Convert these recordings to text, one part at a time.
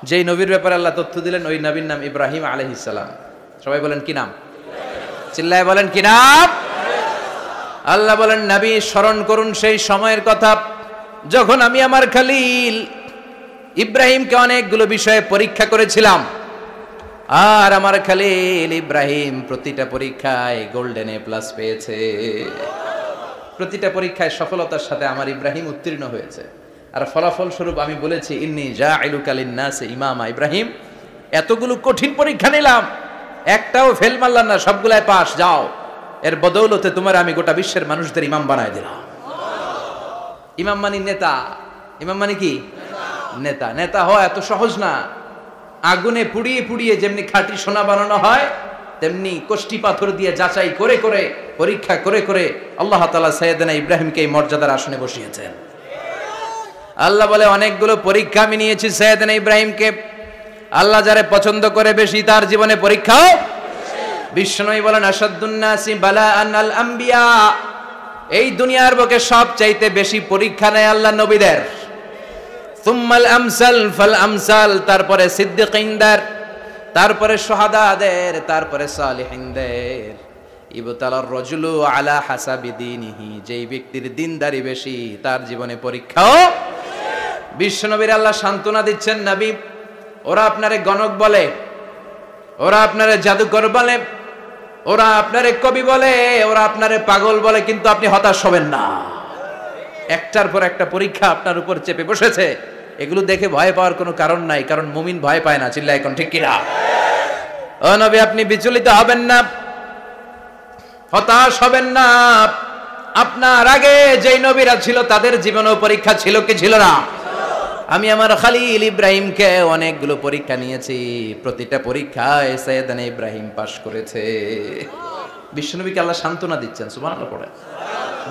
যেই নবীর ব্যাপারে আল্লাহ তথ্য দিলেন ওই নবীর নাম ইব্রাহিম আলাইহিস সালাম। সবাই বলেন কি নাম? চিল্লায় বলেন কি নাম? আল্লাহ বলেন নবী স্মরণ করুন সেই সময়ের কথা যখন আমি আমার খলিল ইব্রাহিমকে অনেকগুলো বিষয়ে পরীক্ষা করেছিলাম, আর আমার খলিল ইব্রাহিম প্রতিটা পরীক্ষায় গোল্ডেন এ প্লাস পেয়েছে। প্রতিটা পরীক্ষায় সফলতার সাথে আমার ইব্রাহিম উত্তীর্ণ হয়েছে। আর ফলাফল স্বরূপ আমি বলেছি ইন্নী জাইলুকা লিন্নাসি ইমামা। ইব্রাহিম, এতগুলো কঠিন পরীক্ষা নিলাম, একটাও ফেল মারলাম না, সবগুলাই পাস। যাও, এর বদৌলতে তোমার আমি গোটা বিশ্বের মানুষদের ইমাম বানায় দিলাম। ইমাম মানে নেতা। ইমাম মানে কি? নেতা। নেতা হওয়া এত সহজ না। আগুনে পুড়িয়ে পুড়িয়ে যেমনি খাঁটি সোনা বানানো হয়, তেমনি কষ্টি পাথর দিয়ে যাচাই করে করে পরীক্ষা করে করে আল্লাহ তাআলা সাইয়েদনা ইব্রাহিমকে এই মর্যাদার আসনে বসিয়েছেন। আল্লাহ বলে অনেকগুলো পরীক্ষা আমি নিয়েছি সাইয়েদনা ইব্রাহিমকে। আল্লাহ যারে পছন্দ করে বেশি তার জীবনে পরীক্ষাও। বিশ্বনবী বলেন আশাদ্দুন নাসি বালাআন আল আম্বিয়া। এই দুনিয়ার বুকে সবচাইতে বেশি পরীক্ষা নেয় আল্লাহ নবীদের। সুম্মাল আমসাল ফাল আমসাল, তারপরে সিদ্দিকিনদের, তারপরে শুহাদাদের, তারপরে সালিহিনদের। ইবতালার রাজুলু আলা হাসাবি দীনিহি, যেই ব্যক্তির দিনদারি বেশি তার জীবনে পরীক্ষাও। বিশ্বনবীর আল্লাহ সান্ত্বনা দিচ্ছেন, নবী ওরা আপনারে গণক বলে, ওরা আপনারে জাদুকর বলে, ওরা আপনারে কবি বলে, ওরা আপনারে পাগল বলে, কিন্তু আপনি হতাশ হবেন না। একটার পর একটা পরীক্ষা আপনার উপর চেপে বসেছে। এগুলো দেখে ভয় পাওয়ার কোনো কারণ নাই, কারণ মুমিন ভয় পায় না। চিল্লায় এখন ঠিক কিনা? ও নবী, আপনি বিচলিত হবেন না, হতাশ হবেন না। আপনার আগে যেই নবীরা ছিল তাদের জীবনেও পরীক্ষা ছিল কি ছিল না? আমি আমার খলিল ইব্রাহিমকে অনেকগুলো পরীক্ষা নিয়েছি, প্রতিটা পরীক্ষায় সাইয়েদনা ইব্রাহিম পাশ করেছে। বিশ্বনবীকে আল্লাহ সান্ত্বনা দিচ্ছেন। সুবহানাল্লাহ পড়ে।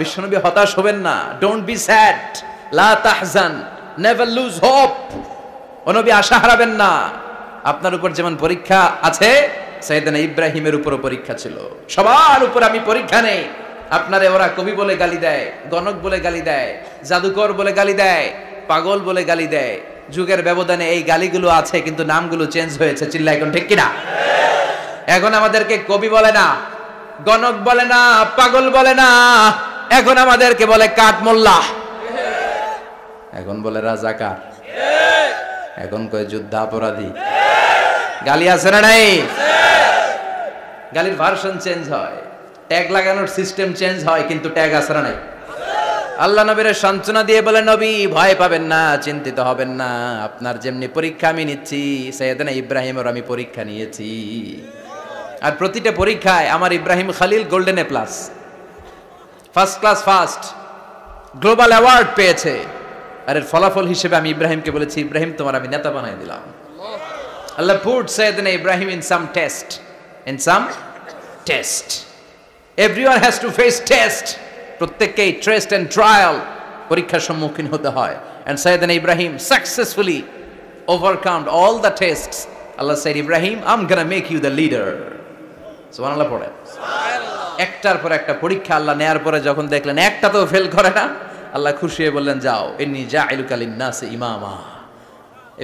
বিশ্বনবী হতাশ হবেন না। ডোন্ট বি স্যাড, লা তাহজান, নেভার লুজ হোপ। ও নবী আশা হারাবেন না। আপনার উপর যেমন পরীক্ষা আছে, সাইয়েদনা ইব্রাহিমের উপরও পরীক্ষা ছিল। সবার উপর আমি পরীক্ষা নেই। আপনারে ওরা কবি বলে গালি দেয়, গণক বলে গালি দেয়, জাদুকর বলে গালি দেয়, পাগল বলে গালি দেয়। যুগের ব্যবধানে এই গালিগুলো আছে, কিন্তু নামগুলো চেঞ্জ হয়েছে। চিল্লা এখন ঠিক কিনা? এখন আমাদেরকে কবি বলে না, গণক বলে না, পাগল বলে না, এখন আমাদেরকে বলে কাঠ মোল্লা, এখন বলে রাজাকার, এখন কয় যুদ্ধাপরাধী। গালি আছে না নাই? গালির ভার্সন চেঞ্জ হয়, ট্যাগ লাগানোর সিস্টেম চেঞ্জ হয়, কিন্তু ট্যাগ আছে না নাই? আল্লাহ নবীর সান্ত্বনা দিয়ে বলে, নবী ভয় পাবেন না, চিন্তিত হবেন না। আপনার যেমনি পরীক্ষা আমি নিচ্ছি, সাইয়েদনা ইব্রাহিমের আমি পরীক্ষা নিয়েছি। আর প্রতিটা পরীক্ষায় আমার Ibrahim Khalil golden A plus, first class first, global award পেয়েছে। আর এর ফলাফল হিসেবে আমি ইব্রাহিমকে বলেছি, ইব্রাহিম তোমার আমি নেতা বানাই দিলাম। Allah put Sayyidna Ibrahim in some test, in some test. Everyone has to face test. প্রত্যেককেই টেস্ট এন্ড ট্রায়াল, পরীক্ষার সম্মুখীন হতে হয়। And Sayyidna Ibrahim successfully overcome all the tests. Allah said, Ibrahim, I'm gonna make you the leader. সুবহানাল্লাহ পড়ে। একটার পর একটা পরীক্ষা আল্লাহ নেয়ার পরে যখন দেখলেন একটা তো ফেল করে না, আল্লাহ খুশি হয়ে বললেন, যাও, ইন্নী জাইলুকা লিন্নাসি ইমামা।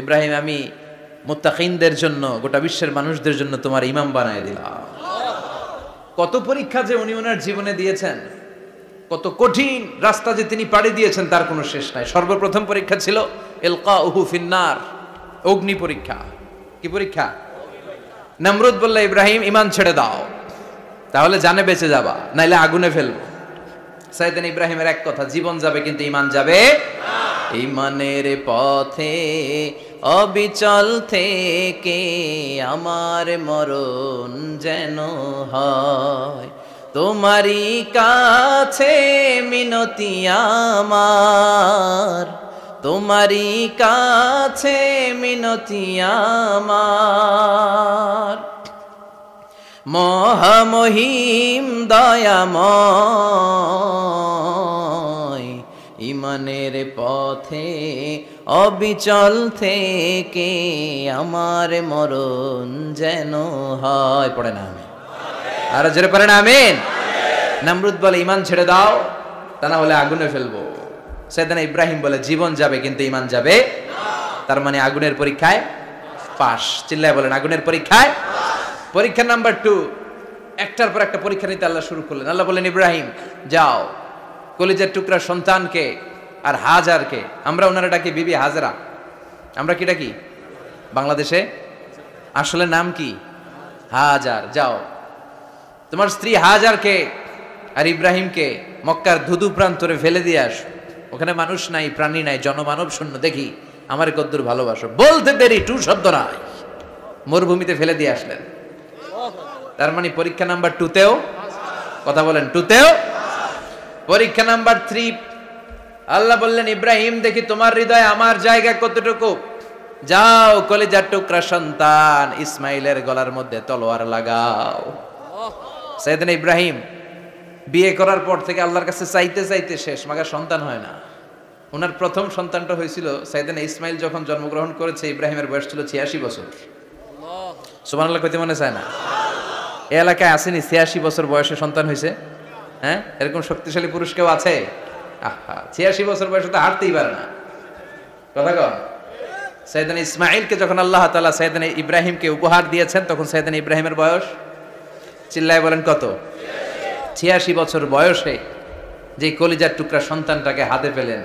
ইব্রাহিম, আমি মুত্তাকিনদের জন্য, গোটা বিশ্বের মানুষদের জন্য তোমার ইমাম বানায় দিলাম। কত পরীক্ষা যে উনি ওনার জীবনে দিয়েছেন, কত কঠিন রাস্তা যে তিনি পাড়ি দিয়েছেন তার কোনো শেষ নাই। সর্বপ্রথম পরীক্ষা ছিল ইলকাউহু ফিন্নার, অগ্নি পরীক্ষা। কি পরীক্ষা? নমরুদ বলল, ইব্রাহিম ঈমান ছেড়ে দাও, তাহলে জানে বেঁচে যাবা, নাইলে আগুনে ফেলবো। সাইয়েদনা ইব্রাহিমের এক কথা, জীবন যাবে কিন্তু ঈমান যাবে না। ঈমানের পথে অবিচল থেকে আমার মরণ যেন হয়, তোমারই কাছে মিনতি আমার, তোমারই কাছে মিনতি আমার। মহামহিম দয়াময়, ঈমানের পথে অবিচল থেকে আমার মরণ যেন হয়। পড়ে না আমিন? আর জোরে পড়ে না আমিন? নমরুদ বলে, ঈমান ছেড়ে দাও, তা না হলে আগুনে ফেলবো। সাইয়েদনা ইব্রাহিম বলে, জীবন যাবে কিন্তু ঈমান যাবে না। তার মানে আগুনের পরীক্ষায় পাস। চিল্লায় বলেন আগুনের পরীক্ষায় পরীক্ষা নাম্বার 2, একটার পর একটা পরীক্ষা নিতে আল্লাহ শুরু করলেন। আল্লাহ বললেন ইব্রাহিম যাও, কলিজার টুকরা সন্তানকে আর হাজারকে, আমরা ওনারা ডাকি বিবি হাজরা, আমরা কি ডাকি বাংলাদেশে, আসলে নাম কি হাজার, যাও তোমার স্ত্রী হাজারকে আর ইব্রাহিমকে মক্কার ধুধু প্রান্তরে ফেলে দিয়ে আসো, ওখানে মানুষ নাই, প্রাণী নাই, জনমানব শূন্য, দেখি আমার কদ্দুর ভালোবাসো। বলতে দেরি, টু শব্দ নাই, মরুভূমিতে ফেলে দিয়ে আসলেন। তার মানে পরীক্ষা নাম্বার 2তেও, কথা বলেন 2তেও। পরীক্ষা নাম্বার 3, আল্লাহ বললেন ইব্রাহিম দেখি তোমার হৃদয়ে আমার জায়গা কতটুকু, যাও কলিজার টুকরা সন্তান ইসমাইলের গলার মধ্যে তলোয়ার লাগাও। সাইয়েদনা ইব্রাহিম বিয়ে করার পর থেকে আল্লাহর কাছে চাইতে চাইতে শেষ, মাগা সন্তান হয় না। ওনার প্রথম সন্তানটা হয়েছিল সাইয়েদনা ইসমাইল যখন জন্মগ্রহণ করেছে, ইব্রাহিমের বয়স ছিল 86 বছর। সুবহানাল্লাহ কইতে মনে চায় না? এই এলাকায় আসেনি 86 বছর বয়সে সন্তান হয়েছে? হ্যাঁ, এরকম শক্তিশালী পুরুষ কেউ আছে? আহা, 86 বছর বয়সে তো হাঁটতেই পারে না, কথা কন। সাইয়েদনা ইসমাইলকে যখন আল্লাহ তাআলা সাইয়েদনা ইব্রাহিমকে উপহার দিয়েছেন, তখন সাইয়েদনা ইব্রাহিমের বয়স, চিল্লায় বলেন কত? 86 বছর বয়সে যে কলিজার টুকরা সন্তানটাকে হাতে পেলেন,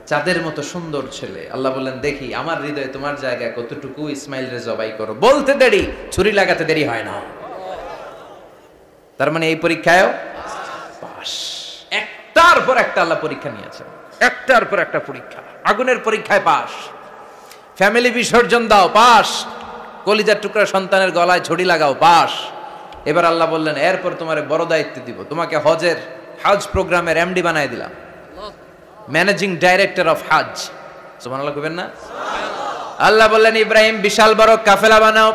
চাঁদের মতো সুন্দর ছেলে। আল্লাহ বললেন দেখি আমার হৃদয়ে তোমার জায়গা কতটুকু, ইসমাইলরে জবাই করো। বলতে দেরি, ছুরি লাগাতে দেরি হয় না। তার মানে এই পরীক্ষায়ও পাস। একটার পর একটা আল্লাহ পরীক্ষা নিয়েছেন, একটার পর একটা পরীক্ষা। আগুনের পরীক্ষায় পাস, ফ্যামিলি বিসর্জন দাও পাস, কলিজার টুকরা সন্তানের গলায় ছড়ি লাগাও পাস। এবার আল্লাহ বললেন এরপর তোমারে বড় দায়িত্ব দিব, তোমাকে হজ প্রোগ্রামের এমডি বানায় দিলাম, ম্যানেজিং ডাইরেক্টর অফ হজ। সুবহানাল্লাহ কইবেন না? আল্লাহ বললেন ইব্রাহিম বিশাল বড় কাফেলা বানাও,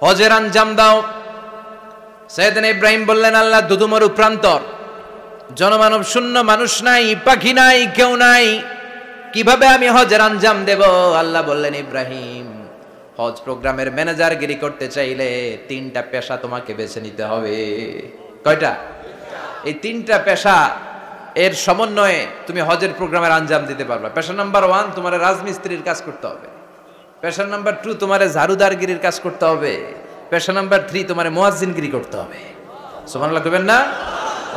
হজের আঞ্জাম দাও। সাইয়েদনা ইব্রাহিম বললেন আল্লাহ দুদুমরু প্রান্তর, জনমানব শূন্য, মানুষ নাই, পাখি নাই, কেউ নাই, কিভাবে আমি হজের আঞ্জাম দেব? আল্লাহ বললেন ইব্রাহিম হজ প্রোগ্রামের ম্যানেজারগিরি করতে চাইলে 3টা পেশা তোমাকে বেছে নিতে হবে। কয়টা? এই 3টা পেশা এর সমন্বয়ে তুমি হজের প্রোগ্রামের আঞ্জাম দিতে পারবে। পেশা নাম্বার 1 তোমার রাজমিস্ত্রির কাজ করতে হবে, পেশা নাম্বার 2 তোমার ঝাড়ুদারগিরির কাজ করতে হবে, পেশা নাম্বার 3 তোমার মুয়াজ্জিনগিরি করতে হবে। সুবহানাল্লাহ কইবেন না?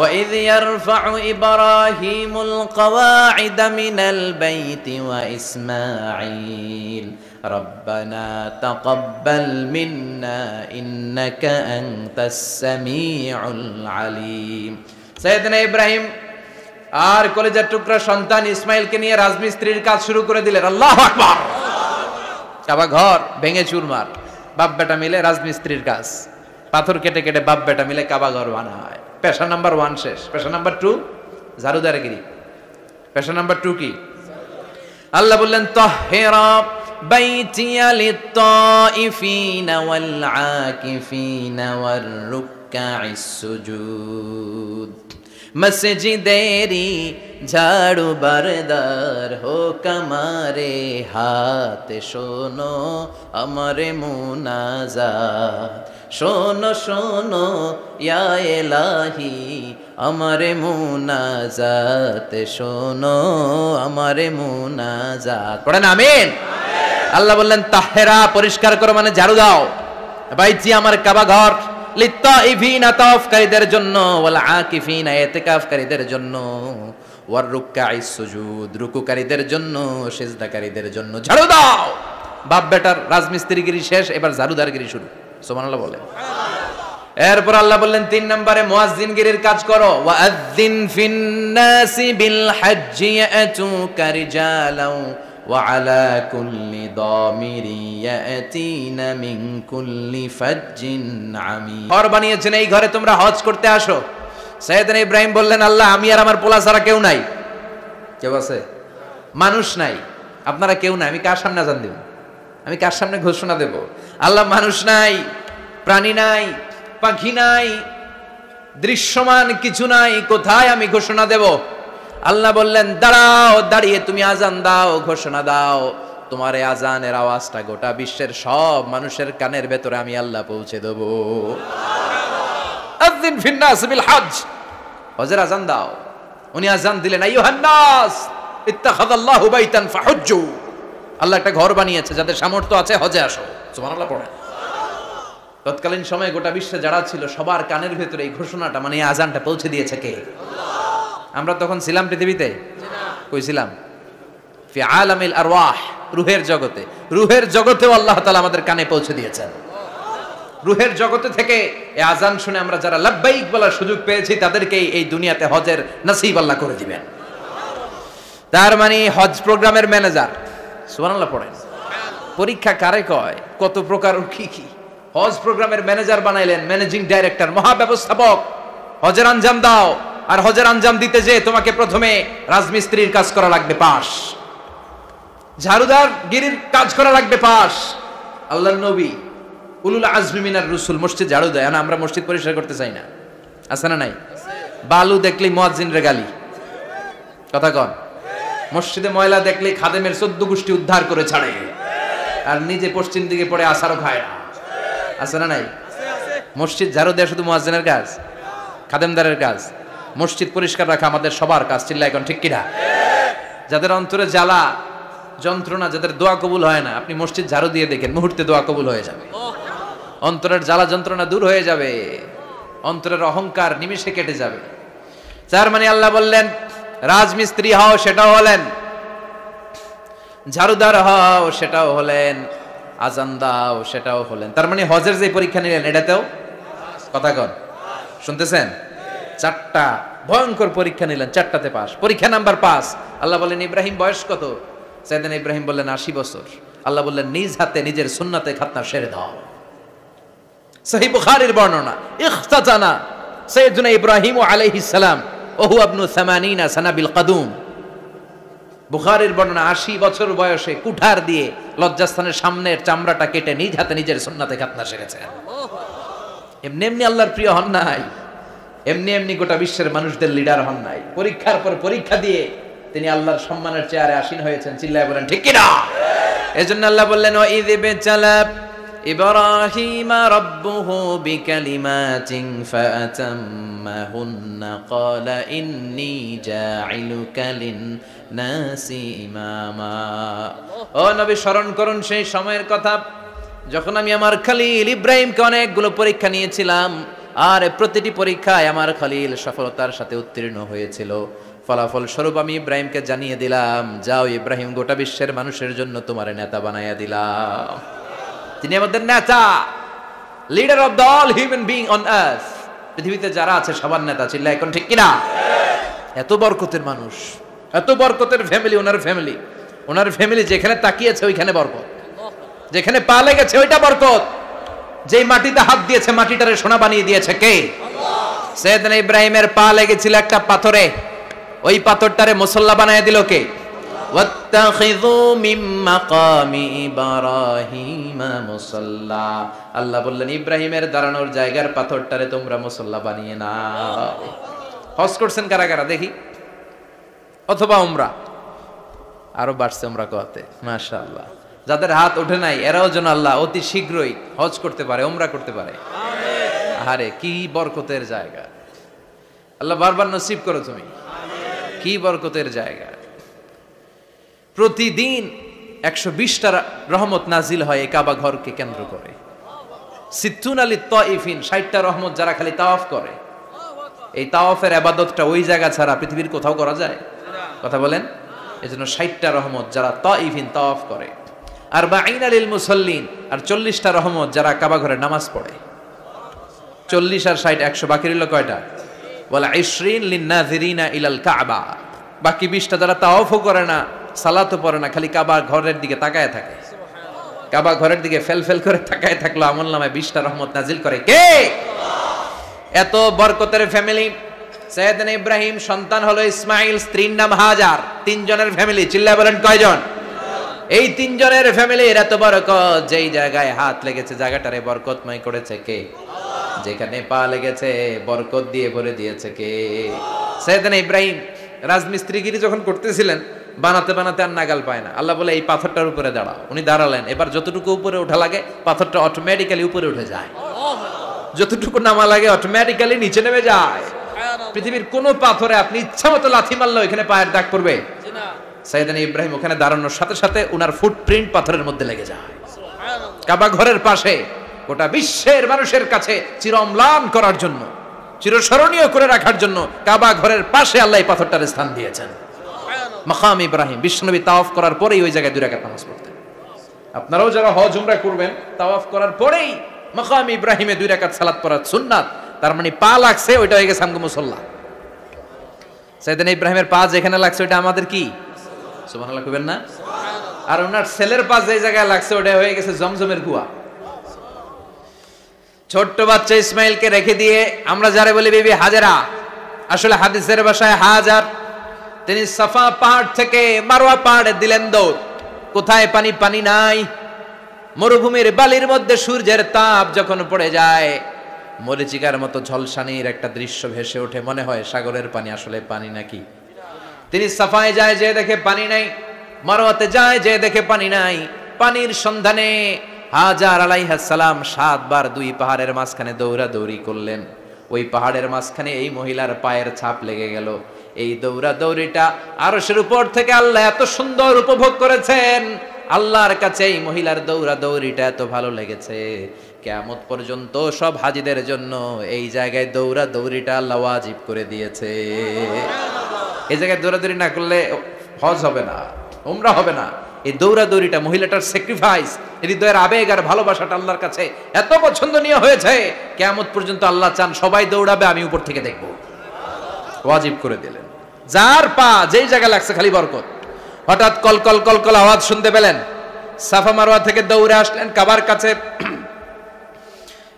وَإِذْ يَرْفَعُ إِبْرَاهِيمُ الْقَوَاعِدَ مِنَ الْبَيْتِ وَإِسْمَاعِيلُ رَبَّنَا تَقَبَّلْ مِنَّا إِنَّكَ أَنْتَ السَّمِيعُ الْعَلِيمُ। সাইয়েদনা ইব্রাহিম আর কলিজার টুকরা সন্তান ইসমাইলকে নিয়ে রাজমিস্ত্রির কাজ শুরু করে দিলেন। আল্লাহু আকবার! কাবা ঘর ভেঙে চুরমার, বাপ বেটা মিলে রাজমিস্ত্রির কাজ, পাথর কেটে কেটে বাপ বেটা মিলে কাবা ঘর বানায়। পেশা নাম্বার 1 শেষ। পেশা নাম্বার 2 ঝাড়ুদারগিরি। পেশা নাম্বার 2 কি? আল্লাহ বললেন তাহহিরা বাইতিয়া লিত-তাইফিনা ওয়াল আকিফিনা ওয়ার রুকআইস সুজুদ। মসজিদেরি ঝাড়ু বারদার হোক আমারে হাতে, শোনো আমারে মুনাজাত, শোনো শোনো ইয়া ইলাহি আমারে মুনাজাত, শোনো আমারে মুনাজাত। পড়েন আমিন। আল্লাহ বললেন তাহহিরা পরিষ্কার করো, মানে ঝাড়ু দাও। বাইতি আমার কাবা ঘর, লিত-তাইফিনা তাওয়াফকারীদের জন্য, ওয়াল আকিফিনা ইতিকাফকারীদের জন্য, ওয়ার রুকআইস সুজুদ রুকুকারীদের জন্য, সিজদাকারীদের জন্য। ঝাড়ু দাও। বাপ বেটার রাজমিস্ত্রিগিরি শেষ, এবার ঝাড়ুদারগিরি শুরু। সুবহানাল্লাহ বলেন। এরপর আল্লাহ বললেন 3 নম্বরে মুয়াজ্জিনগিরির কাজ করো। ওয়াআযযিন ফিন-নাসি বিল-হাজ্জি ইয়াতুকা রিজালাও ওয়া আলা কুল্লি দামিরি ইয়াতিনা মিন কুল্লি ফাজ্জিন আমিক। ঘর বানিয়েছেন, এই ঘরে তোমরা হজ করতে আসো। সাইয়েদনা ইব্রাহিম বললেন আল্লাহ আমি আর আমার পোলা ছাড়া কেউ নাই। কেউ আছে? মানুষ নাই, আপনারা কেউ নাই, আমি কার সামনে আযান দেব? আমি কার সামনে ঘোষণা দেব? আল্লাহ মানুষ নাই, প্রাণী নাই, পাখি নাই, দৃশ্যমান কিছু নাই, কোথায় আমি ঘোষণা দেব? আল্লাহ বললেন দাঁড়াও, দাঁড়িয়ে তুমি আজান দাও, ঘোষণা দাও। তোমার এই আজানের আওয়াজটা গোটা বিশ্বের সব মানুষের কানের ভেতরে আমি আল্লাহ পৌঁছে দেব। আযিন ফিন নাস বিল হজ, হজের আজান দাও। উনি আজান দিলেন আইয়ুহান নাস ইত্তাখাযাল্লাহু বাইতান ফাহুজ্জু। আল্লাহ একটা ঘর বানিয়েছে, যাদের সামর্থ্য আছে হজে আসো, সুবহানাল্লাহ পড়ে। তৎকালীন সময়ে গোটা বিশ্বে যারা ছিল সবার কানের ভেতরে এই ঘোষণাটা, মানে এই আজানটা পৌঁছে দিয়েছে কে? আমরা তখন ছিলাম পৃথিবীতে? কই ছিলাম? ফি আলামিল আরওয়াহ, রূহের জগতে। রূহের জগতেও আল্লাহ তাআলা আমাদের কানে পৌঁছে দিয়েছেন। রূহের জগতে থেকে এই আজান শুনে আমরা যারা লাব্বাইক বলার সুযোগ পেয়েছি, তাদেরকে এই দুনিয়াতে হজের নসিব আল্লাহ করে দিবেন। তার মানে হজ প্রোগ্রামের ম্যানেজার, সুবহানাল্লাহ পড়েন। পরীক্ষা কারে কয়? কত প্রকার কি কি। হজ প্রোগ্রামের ম্যানেজার বানাইলেন, ম্যানেজিং ডাইরেক্টর, মহাব্যবস্থাপক। হজের আঞ্জাম দাও, আর হজের আঞ্জাম দিতে যে তোমাকে প্রথমে রাজমিস্ত্রির কাজ করা লাগবে পাস, ঝাড়ুদার গিরির কাজ করা লাগবে পাস। আল্লাহর নবী উলুল আজমি মিনার রসুল মসজিদ ঝাড়ু দেয় না, আমরা মসজিদ পরিষ্কার করতে চাই না, আছে না নাই? বালু দেখলে মুয়াজ্জিনের গালি, কথা কন। মসজিদে ময়লা দেখলে খাদেমের 14 গোষ্ঠী উদ্ধার করে ছাড়ে, আর নিজে পশ্চিম দিকে পড়ে আসারও খায় না, আছে না নাই? মসজিদ ঝাড়ু দেওয়া শুধু মুয়াজ্জিনের কাজ, খাদেমদারের কাজ? মসজিদ পরিষ্কার রাখা আমাদের সবার কাজ, চিল্লা এখন ঠিক কিনা? যাদের অন্তরে জ্বালা যন্ত্রণা, যাদের দোয়া কবুল হয় না, আপনি মসজিদ ঝাড়ু দিয়ে দেখেন, মুহূর্তে দোয়া কবুল হয়ে যাবে। অন্তরের জ্বালা যন্ত্রণা দূর হয়ে যাবে, অন্তরের অহংকার নিমিষে কেটে যাবে। তার মানে আল্লাহ বললেন রাজমিস্ত্রি হও, সেটাও হলেন, ঝাড়ুদার হও, সেটাও হলেন, আজান দাও, সেটাও হলেন। তার মানে হজের যে পরীক্ষা নিলেন এটাতেও, কথা কন, শুনতেছেন? 4টা ভয়ঙ্কর পরীক্ষা নিলেন, 4টাতে পাস। পরীক্ষা নাম্বার 5। আল্লাহ বললেন ইব্রাহিম বয়স কত? সাইয়েদনা ইব্রাহিম বললেন 80 বছর। আল্লাহ বললেন নিজ হাতে নিজের সুন্নাতে খাতনা সেরে দাও। সহিহ বুখারীর বর্ণনা, ইখতাতানা সাইয়েদনা ইব্রাহিম আলাইহিস সালাম ওয়া হুয়া ইবনু 80 সানা বিল কদুম। বুখারীর বর্ণনা, 80 বছর বয়সে কুঠার দিয়ে লজ্জাস্থানের সামনের চামড়াটা কেটে নিজ হাতে নিজের সুন্নাতে খাতনা সেরেছেন। এমনি এমনি আল্লাহর প্রিয় হন নাই, এমনি এমনি গোটা বিশ্বের মানুষদের লিডার হন নাই। পরীক্ষার পর পরীক্ষা দিয়ে তিনি আল্লাহর সম্মানের চেয়ারে আসীন হয়েছেন, চিল্লায় বলেন ঠিক কিনা? এজন্য আল্লাহ বললেন ওয়া ইয বিতালা ইব্রাহিমা রাব্বুহু বিকালিমাতিন ফাআতাম্মাহুন্না ক্বালা ইন্নী জাঈলুকা লিন-নাসি ইমামা। ও নবী, স্মরণ করুন সেই সময়ের কথা যখন আমি আমার খলিল ইব্রাহিমকে অনেকগুলো পরীক্ষা নিয়েছিলাম, আর প্রতিটি পরীক্ষায় আমার খলিল সফলতার সাথে উত্তীর্ণ হয়েছিল। ফলাফল স্বরূপ আমি ইব্রাহিমকে জানিয়ে দিলাম, যাও ইব্রাহিম, গোটা বিশ্বের মানুষের জন্য তোমার নেতা বানাইয়া দিলাম। তিনি আমাদের নেতা, leader of the all human being on earth. পৃথিবীতে যারা আছে সবার নেতা, চিল্লা এখন ঠিক কিনা? এত বরকতের মানুষ, এত বরকতের ফ্যামিলি, ওনার ফ্যামিলি যেখানে তাকিয়েছে ওইখানে বরকত, যেখানে পা লেগেছে ওইটা বরকত। যেই মাটিতে হাত দিয়েছে মাটিটারে সোনা বানিয়ে দিয়েছে কে? সাইয়েদনা ইব্রাহিমের পা লেগেছিল একটা পাথরে, ওই পাথরটারে মুসল্লা বানিয়ে দিল কে? ওয়াত্তাখিযু মিন মাকামি ইব্রাহিমা মুসাল্লা। আল্লাহ বললেন ইব্রাহিমের দাঁড়ানোর জায়গার পাথরটারে তোমরা মুসল্লা বানিয়ে নাও। হজ করছেন কারা কারা দেখি, অথবা উমরা? আরো বাড়ছে উমরা করতে, মাশাআল্লাহ। যাদের হাত ওঠে নাই এরাও যেন আল্লাহ অতি শীঘ্রই হজ করতে পারে, উমরা করতে পারে। আরে কি বরকতের জায়গা, আল্লাহ বারবার নসিব করো তুমি। কি বরকতের জায়গা, প্রতিদিন 120টা রহমত নাজিল হয় এই কাবা ঘরকে কেন্দ্র করে। সিত্তুন আলী তাইফিন, 60টা রহমত যারা খালি তাওয়াফ করে। এই তাওয়াফের ইবাদতটা ওই জায়গা ছাড়া পৃথিবীর কোথাও করা যায়? কথা বলেন। এজন্য 60টা রহমত যারা তাইফিন তাওয়াফ করে, আর 40 লিল মুসাল্লিন, আর 40টা রহমত যারা কাবা ঘরে নামাজ পড়ে। 40 আর 60 100, বাকি রইল কয়টা? ওয়ালা 20 লিন নাযিরিনা ইলাল কাবা। বাকি 20টা যারা তাওয়াফও করে না, সালাতও পড়ে না, খালি কাবা ঘরের দিকে তাকায় থাকে। কাবা ঘরের দিকে ফেল করে তাকায় থাকলো, আমলনামায় 20টা রহমত নাজিল করে কে? এত বরকতের ফ্যামিলি। সাইয়েদনা ইব্রাহিম সন্তান হলো ইসমাইল, স্ত্রীর নাম হাজার। 3 জনের ফ্যামিলি, চিল্লায় বলেন কয়জন? এই 3 জনের ফ্যামিলির এত বরকত, যেই জায়গায় হাত লেগেছে জায়গাটারে বরকতময় করেছে কে? যেখানে পা লেগেছে বরকত দিয়ে ভরে দিয়েছে কে? সাইয়েদনা ইব্রাহিম রাজমিস্ত্রিগিরি যখন করতেছিলেন, বানাতে বানাতে আর নাগাল পায় না। আল্লাহ বলে এই পাথরটার উপরে দাঁড়াও। উনি দাঁড়ালেন, এবার যতটুকু উপরে ওঠা লাগে পাথরটা অটোমেটিক্যালি উপরে উঠে যায়, যতটুকু নামা লাগে অটোমেটিক্যালি নিচে নেমে যায়। পৃথিবীর কোন পাথরে আপনি ইচ্ছা মতো লাথি মারলে এখানে পায়ের দাগ পড়বে? সাইয়েদনা ইব্রাহিম ওখানে দাঁড়ানোর সাথে সাথে উনার ফুটপ্রিন্ট পাথরের মধ্যে লেগে যায়। কাবা ঘরের পাশে গোটা বিশ্বের মানুষের কাছে চিরম্লান করার জন্য, চিরস্মরণীয় করে রাখার জন্য কাবা ঘরের পাশে আল্লাহ এই পাথরটার স্থান দিয়েছেন। মাকাম ইব্রাহিম, বিশ্বনবী তাওয়াফ করার পরেই ওই জায়গায় 2 রাকাত নামাজ পড়তেন। আপনারাও যারা হজ উমরা করবেন, তাওয়াফ করার পরেই মাকাম ইব্রাহিমে 2 রাকাত সালাত পড়ার সুন্নাত। তার মানে পা লাগছে, ওইটা হয়ে গেছে আমগো মুসাল্লা। সাইয়েদনা ইব্রাহিমের পা যেখানে লাগছে ওইটা আমাদের কি? সুবহানাল্লাহ কইবেন না? আর ওনার ছেলের পা যে জায়গায় লাগছে ওটা হয়ে গেছে জমজমের কুয়া। ছোট্ট বাচ্চা ইসমাইলকে রেখে দিয়ে আমরা যারা বলি বিবি হাজেরা, আসলে হাদিসের ভাষায় হাজার, তিনি সাফা পাহাড় থেকে মারওয়া পাহাড়ে দিলেন দৌড়। কোথায় পানি? পানি নাই। মরুভূমির বালির মধ্যে সূর্যের তাপ যখন পড়ে যায়, মরিচিকার মতো ঝলসানির একটা দৃশ্য ভেসে ওঠে, মনে হয় সাগরের পানি, আসলে পানি নাকি। তিনি সাফায় যায়, যে দেখে পানি নাই। মারওয়াতে যায়, যে দেখে পানি নাই। পানির সন্ধানে হাজার আলাইহিস সালাম 7 বার 2 পাহাড়ের মাঝখানে দৌড়াদৌড়ি করলেন। ওই পাহাড়ের মাঝখানে এই মহিলার পায়ের ছাপ লেগে গেল। এই দৌড়াদৌড়িটা আরশের উপর থেকে আল্লাহ এত সুন্দর উপভোগ করেছেন। আল্লাহর কাছে এই মহিলার দৌড়াদৌড়িটা এত ভালো লেগেছে, কিয়ামত পর্যন্ত সব হাজীদের জন্য এই জায়গায় দৌড়াদৌড়িটা আল্লাহ ওয়াজিব করে দিয়েছে। এই জায়গায় দৌড়াদৌড়ি না করলে হজ হবে না, উমরা হবে না। এই দৌড়াদৌড়িটা, মহিলাটার স্যাক্রিফাইস, হৃদয়ের আবেগ আর ভালোবাসাটা আল্লাহর কাছে এত পছন্দনীয় হয়েছে, কিয়ামত পর্যন্ত আল্লাহ চান সবাই দৌড়াবে, আমি উপর থেকে দেখব। ওয়াজিব করে দিলেন। যার পা যেই জায়গায় লাগছে খালি বরকত। হঠাৎ কলকল কলকল আওয়াজ শুনতে পেলেন। সাফা মারওয়া থেকে দৌড়ে আসলেন কাবার কাছে।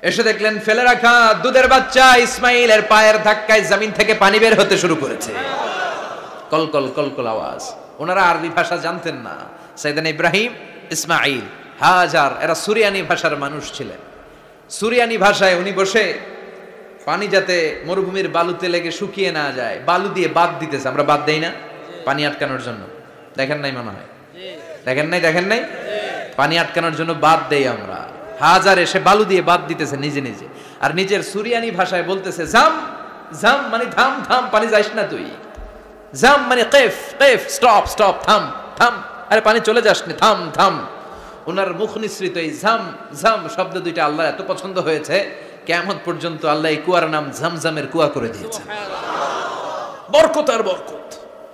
এসে দেখলেন ফেলে রাখা দুধের বাচ্চা ইসমাইলের পায়ের ধাক্কায় জমিন থেকে পানি বের হতে শুরু করেছে। কলকল কলকল আওয়াজ। ওনারা আরবি ভাষা জানতেন না। সাইয়েদনা ইব্রাহিম, ইসমাইল, হাজার, এরা সুরিয়ানি ভাষার মানুষ ছিলেন। সুরিয়ানি ভাষায় উনি বসে পানি যাতে মরুভূমির বালুতে লেগে শুকিয়ে না যায়, বালু দিয়ে বাদ দিতেছে। আমরা বাদ দেই না পানি আটকানোর জন্য? দেখেন নাই মনে হয়? দেখেন নাই? পানি আটকানোর জন্য বাদ দেই আমরা। হাজার এসে বালু দিয়ে বাদ দিতেছে নিজে নিজে, আর নিজের সুরিয়ানি ভাষায় বলতেছে জাম জাম, মানে থাম থাম, পানি যাইস না তুই। জাম মানে কেফ কেফ, স্টপ স্টপ, থাম থাম, আরে পানি চলে যাস না, থাম থাম। ওনার মুখ নিঃসৃত এই ঝাম ঝাম শব্দ দুইটা আল্লাহ এত পছন্দ হয়েছে, কিয়ামত পর্যন্ত আল্লাহ এই কুয়ার নাম ঝমঝমের কুয়া করে দিয়েছেন। বরকত আর বরকত।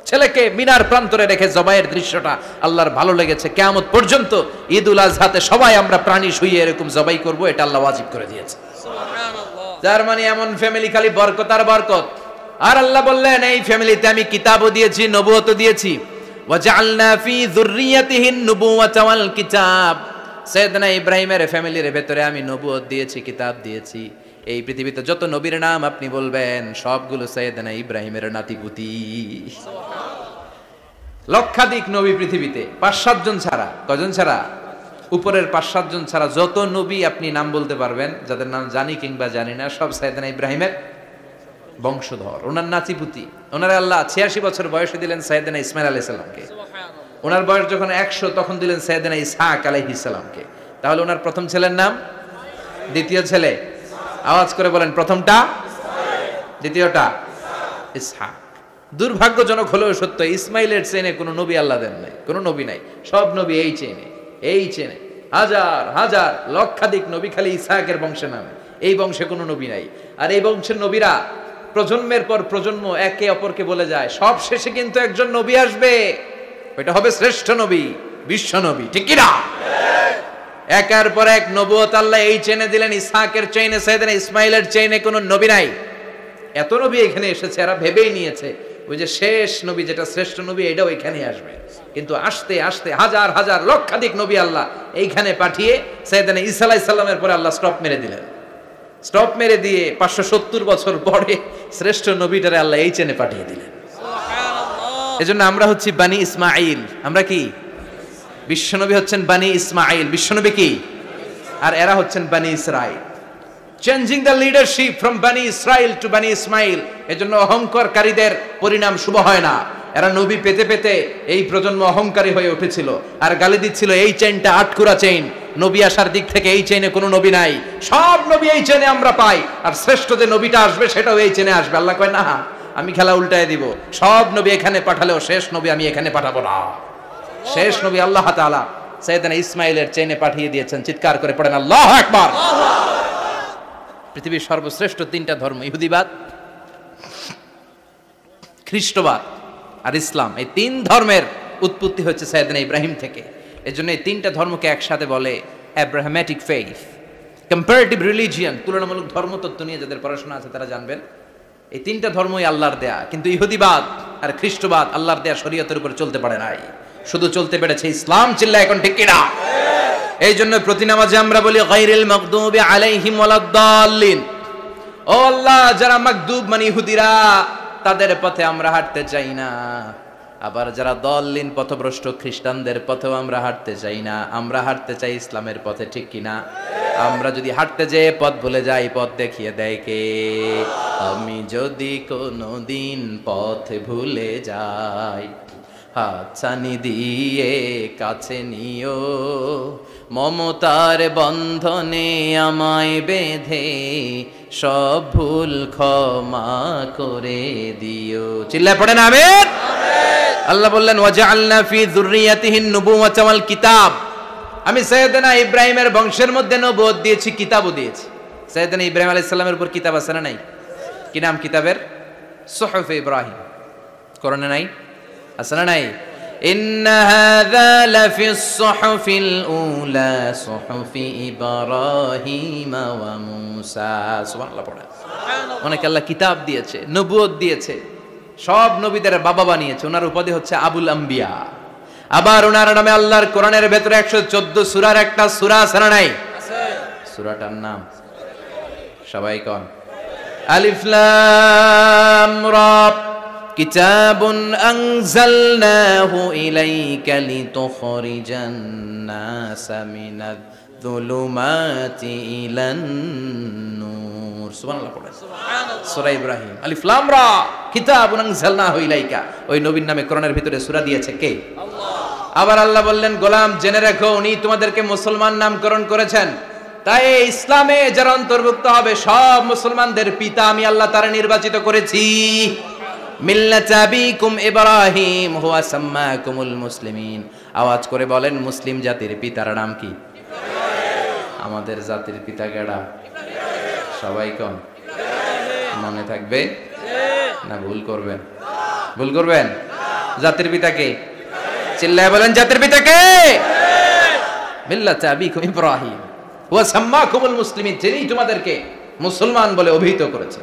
ছেলেকে মিনার প্রান্তরে রেখে জবাইয়ের দৃশ্যটা আল্লাহর ভালো লেগেছে। কিয়ামত পর্যন্ত ঈদুল আজহাতে সবাই আমরা প্রাণী শুইয়ে এরকম জবাই করব, এটা আল্লাহ ওয়াজিব করে দিয়েছে। যার মানে এমন ফ্যামিলি খালি বরকত আর বরকত। আর আল্লাহ বললেন এই ফ্যামিলিতে আমি কিতাবও দিয়েছি, নবুয়তও দিয়েছি। ওয়াজআলনা ফি যুররিয়াতিহিন নুবুওয়াতা ওয়াল কিতাব। সাইয়েদনা ইব্রাহিমের ফ্যামিলির ভেতরে আমি নবুয়ত দিয়েছি, কিতাব দিয়েছি। এই পৃথিবীতে যত নবীর নাম আপনি বলবেন সবগুলো সাইয়েদনা ইব্রাহিমের নাতিপুতি। লক্ষাধিক নবী পৃথিবীতে, 5-7 জন ছাড়া। কজন ছাড়া? উপরের 5-7 জন ছাড়া যত নবী আপনি নাম বলতে পারবেন, যাদের নাম জানি কিংবা জানি না, সব সাইয়েদনা ইব্রাহিমের বংশধর, ওনার নাতিপুতি। ওনার আল্লাহ 86 বছর বয়সে দিলেন সাইয়েদনা ইসমাইল আলাইহিস সালামকে। ওনার বয়স যখন 100 তখন দিলেন সাইয়েদনা ইসহাক আলাইহিস সালামকে। তাহলে ওনার প্রথম ছেলের নাম? দ্বিতীয় ছেলে? আওয়াজ করে বলেন, প্রথমটা? দ্বিতীয়টা? ইসহাক। দুর্ভাগ্যজনক হলেও সত্য, ইসমাইলের চেনে কোনো নবী আল্লাহ দেন নাই, কোনো নবী নাই। সব নবী এই চেনে। হাজার হাজার লক্ষাধিক নবী খালি ইসহাকের বংশে নামে। এই বংশে কোনো নবী নাই। আর এই বংশের নবীরা প্রজন্মের পর প্রজন্ম একে অপরকে বলে যায়, সব শেষে কিন্তু একজন নবী আসবে, ওইটা হবে শ্রেষ্ঠ নবী, বিশ্ব নবী। ঠিক কি না? একের পর এক নবুয়ত আল্লাহ এই চেনে দিলেন। ইসহাকের চেইনে, সাইয়েদনা ইসমাইলের চেইনে কোনো নবী নাই। এত নবী এখানে এসেছে, এরা ভেবেই নিয়েছে ওই যে শেষ নবী, যেটা শ্রেষ্ঠ নবী, এটাও এখানে আসবে। কিন্তু আস্তে আস্তে হাজার হাজার লক্ষাধিক নবী আল্লাহ এইখানে পাঠিয়ে সাইয়েদনা ঈসা আলাইহিস সালামের পরে আল্লাহ স্টপ মেরে দিলেন। স্টপ মেরে দিয়ে 570 বছর পরে শ্রেষ্ঠ নবীটারে আল্লাহ এই চেনে পাঠিয়ে দিলেন। এজন্য আমরা হচ্ছি বানি ইসমাইল। আমরা কি? বিশ্বনবী হচ্ছেন বানি ইসমাইল, বিশ্বনবী কি? আর এরা হচ্ছেন বানি Israil. Changing the leadership from বানি ইসরাইল টু বানি ইসমাইল। এজন্য অহংকারীদের পরিণাম শুভ হয় না। এরা নবী পেতে পেতে এই প্রজন্ম অহংকারী হয়ে উঠেছিল আর গালি দিচ্ছিল এই চেইনটা আটকুরা চেইন, নবী আসার দিক থেকে এই চেইনে কোনো নবী নাই, সব নবী এই চেইনে আমরা পাই, আর শ্রেষ্ঠ যে নবীটা আসবে সেটাও এই চেইনে আসবে। আল্লাহ কয় না, আমি খেলা উল্টায় দিব, সব নবী এখানে পাঠালেও শেষ নবী আমি এখানে পাঠাবো না। শেষ নবী আল্লাহ তাআলা সাইয়েদনা ইসমাইলের চেনে পাঠিয়ে দিয়েছেন। চিৎকার করে পড়েন আল্লাহু আকবার। পৃথিবীর সর্বশ্রেষ্ঠ তিনটা ধর্ম, ইহুদিবাদ, খ্রিস্টবাদ আর ইসলাম, এই তিন ধর্মের উৎপত্তি হচ্ছে সাইয়েদনা ইব্রাহিম থেকে। এজন্য এই তিনটা ধর্মকে একসাথে বলে অ্যাব্রাহামেটিক ফেইথ, কম্পারেটিভ রিলিজিয়ান। তুলনামূলক ধর্মতত্ত্ব নিয়ে যাদের পড়াশোনা আছে তারা জানবেন এই তিনটা ধর্মই আল্লাহর দেয়া, কিন্তু ইহুদিবাদ আর খ্রিস্টবাদ আল্লাহর দেয়া শরীয়তের উপর চলতে পারে নাই, শুধু চলতে পেরেছে ইসলাম। চিল্লা এখন ঠিক কিনা? এই জন্য প্রতি নামাজে আমরা বলি গায়রিল মাগদুবি আলাইহিম ওয়ালাদ-দাল্লিন। ও আল্লাহ, যারা মাগদুব মানে ইহুদিরা, তাদের পথে আমরা হাঁটতে চাই না। আবার যারা দল্লিন পথভ্রষ্ট খ্রিস্টানদের পথেও আমরা হাঁটতে চাই না, আমরা হাঁটতে চাই ইসলামের পথে, ঠিক কিনা? আমরা যদি হাঁটতে যেয়ে পথ ভুলে যাই, পথ দেখিয়ে দেয় কে? আমি যদি কোনোদিন পথ ভুলে যাই, হাতছানি দিয়ে কাছে নিও, মমতার বন্ধনে আমায় বেঁধে সব ভুল ক্ষমা করে দিও। চিল্লায় পড়েন আমিন। আল্লাহ বললেন ওয়াজআলনা ফি যুররিয়াতিহিন নুবুওয়াতা ওয়াল কিতাব। আমি সাইয়েদনা ইব্রাহিমের বংশের মধ্যে নবুয়ত দিয়েছি, কিতাবও দিয়েছি। সাইয়েদনা ইব্রাহিম আলাইহিস সালামের উপর কিতাব আছে না নাই? কি নাম কিতাবের? সুহুফে ইব্রাহিম। কোরআনে নাই? আছে না নাই? ইন্না হাযা লাফিস সুহুফিল উলা সুহুফি ইব্রাহিম ওয়া মূসা। সুবহানাল্লাহ পড়েন। অনেক আল্লাহ কিতাব দিয়েছে, নবুয়ত দিয়েছে, সব নবীদের বাবা বানিয়েছে। ওনার উপাধি হচ্ছে আবুল আম্বিয়া। আবার ওনার নামে আল্লাহর কোরআনের ভেতরে 114 সূরার একটা সূরা আছে না নাই? আছে। সূরাটার নাম সবাই কোন? আলিফ লাম রা। কিতাবুন আনজালনাহু ইলাইকা লিতুখরিজান নাসা মিনাজ যুলুমাতি ইলান নূর। সুবহানাল্লাহ পড়েন। সুবহানাল্লাহ। সূরা ইব্রাহিম আলিফ লাম রা কিতাবুন আনজালনাহু ইলাইকা। ওই নবীর নামে কোরআনের ভিতরে সূরা দিয়েছে কে? আল্লাহ। আবার আল্লাহ বললেন গোলাম জেনে রাখো, উনি তোমাদেরকে মুসলমান নামকরণ করেছেন। তাই ইসলামে যারা অন্তর্ভুক্ত হবে সব মুসলমানদের পিতা আমি আল্লাহ তারা নির্বাচিত করেছি। মিল্লাত আবিকুম ইব্রাহিম হুয়া সাম্মাকুমুল মুসলিমিন। আওয়াজ করে বলেন মুসলিম জাতির পিতার নাম কি? ইব্রাহিম। আমাদের জাতির পিতা কেডা? ইব্রাহিম। সবাই কোন? ইব্রাহিম। মনে থাকবে না ভুল করবেন? ভুল করবেন? জাতির পিতা কে? ইব্রাহিম। চিল্লায় বলেন জাতির পিতা কে? ইব্রাহিম। মিল্লাত আবিকুম ইব্রাহিম হুয়া সাম্মাকুমুল মুসলিমিন, যিনি তোমাদেরকে মুসলমান বলে অভিহিত করেছে।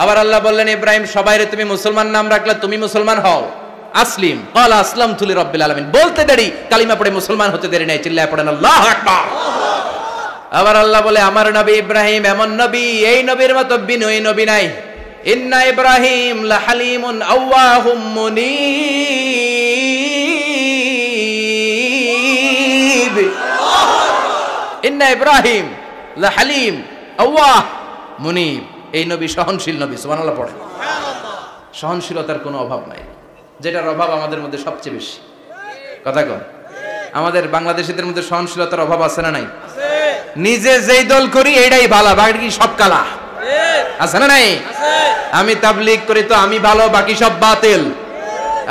আবার আল্লাহ বললেন ইব্রাহিম সবাইরে তুমি মুসলমান নাম রাখলে, তুমি মুসলমান হও। আসলিম ক্বালা আসলামতু লিরাব্বিল আলামিন। বলতে দেরি, কালিমা পড়ে মুসলমান হতে দেরি নাই। চিল্লায় পড়েন আল্লাহু আকবার। আবার আল্লাহ বলে আমার নবী ইব্রাহিম এমন নবী, এই নবীর মতো বিনয়ী নবী নাই। ইন্না ইব্রাহিম লাহালিমুন আওয়াহুম মুনীব। ইন্না ইব্রাহিম লাহালিম আওয়াহ মুনীব। এই নবী সহনশীল নবী। সুবহানাল্লাহ পড়েন। সহনশীলতার কোনো অভাব নাই, যেটার অভাব আমাদের মধ্যে সবচেয়ে বেশি। কথা কন, আমাদের বাংলাদেশীদের মধ্যে সহনশীলতার অভাব আছে না নাই? নিজে যেই দল করি এইটাই ভালো, বাকি সব কালা। আছে না নাই? আমি তাবলীগ করি তো আমি ভালো, বাকি সব বাতিল।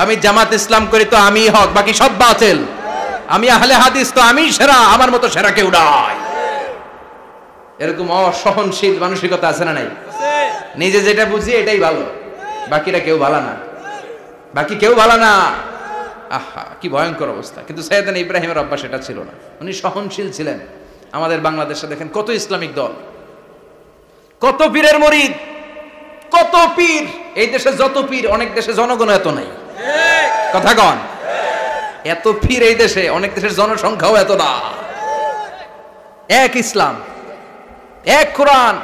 আমি জামাত ইসলাম করি তো আমি হক, বাকি সব বাতিল। আমি আহলে হাদিস তো আমি সেরা, আমার মতো সেরা কেউ নাই। এরকম অসহনশীল মানসিকতা আছে না নাই? নিজে যেটা বুঝি এটাই ভালো, বাকিরা কেউ ভালো না, বাকি কেউ ভালো না। আহা কি ভয়ঙ্কর অবস্থা। কিন্তু সাইয়েদনা ইব্রাহিমের অভ্যাস সেটা ছিল না, উনি সহনশীল ছিলেন। আমাদের বাংলাদেশে দেখেন কত ইসলামিক দল, কত পীরের মুরিদ, কত পীর। এই দেশে যত পীর, অনেক দেশে জনগণ এত নাই। কথা কন, এত পীর এই দেশে, অনেক দেশের জনসংখ্যাও এত না। এক ইসলাম, এক কোরআন,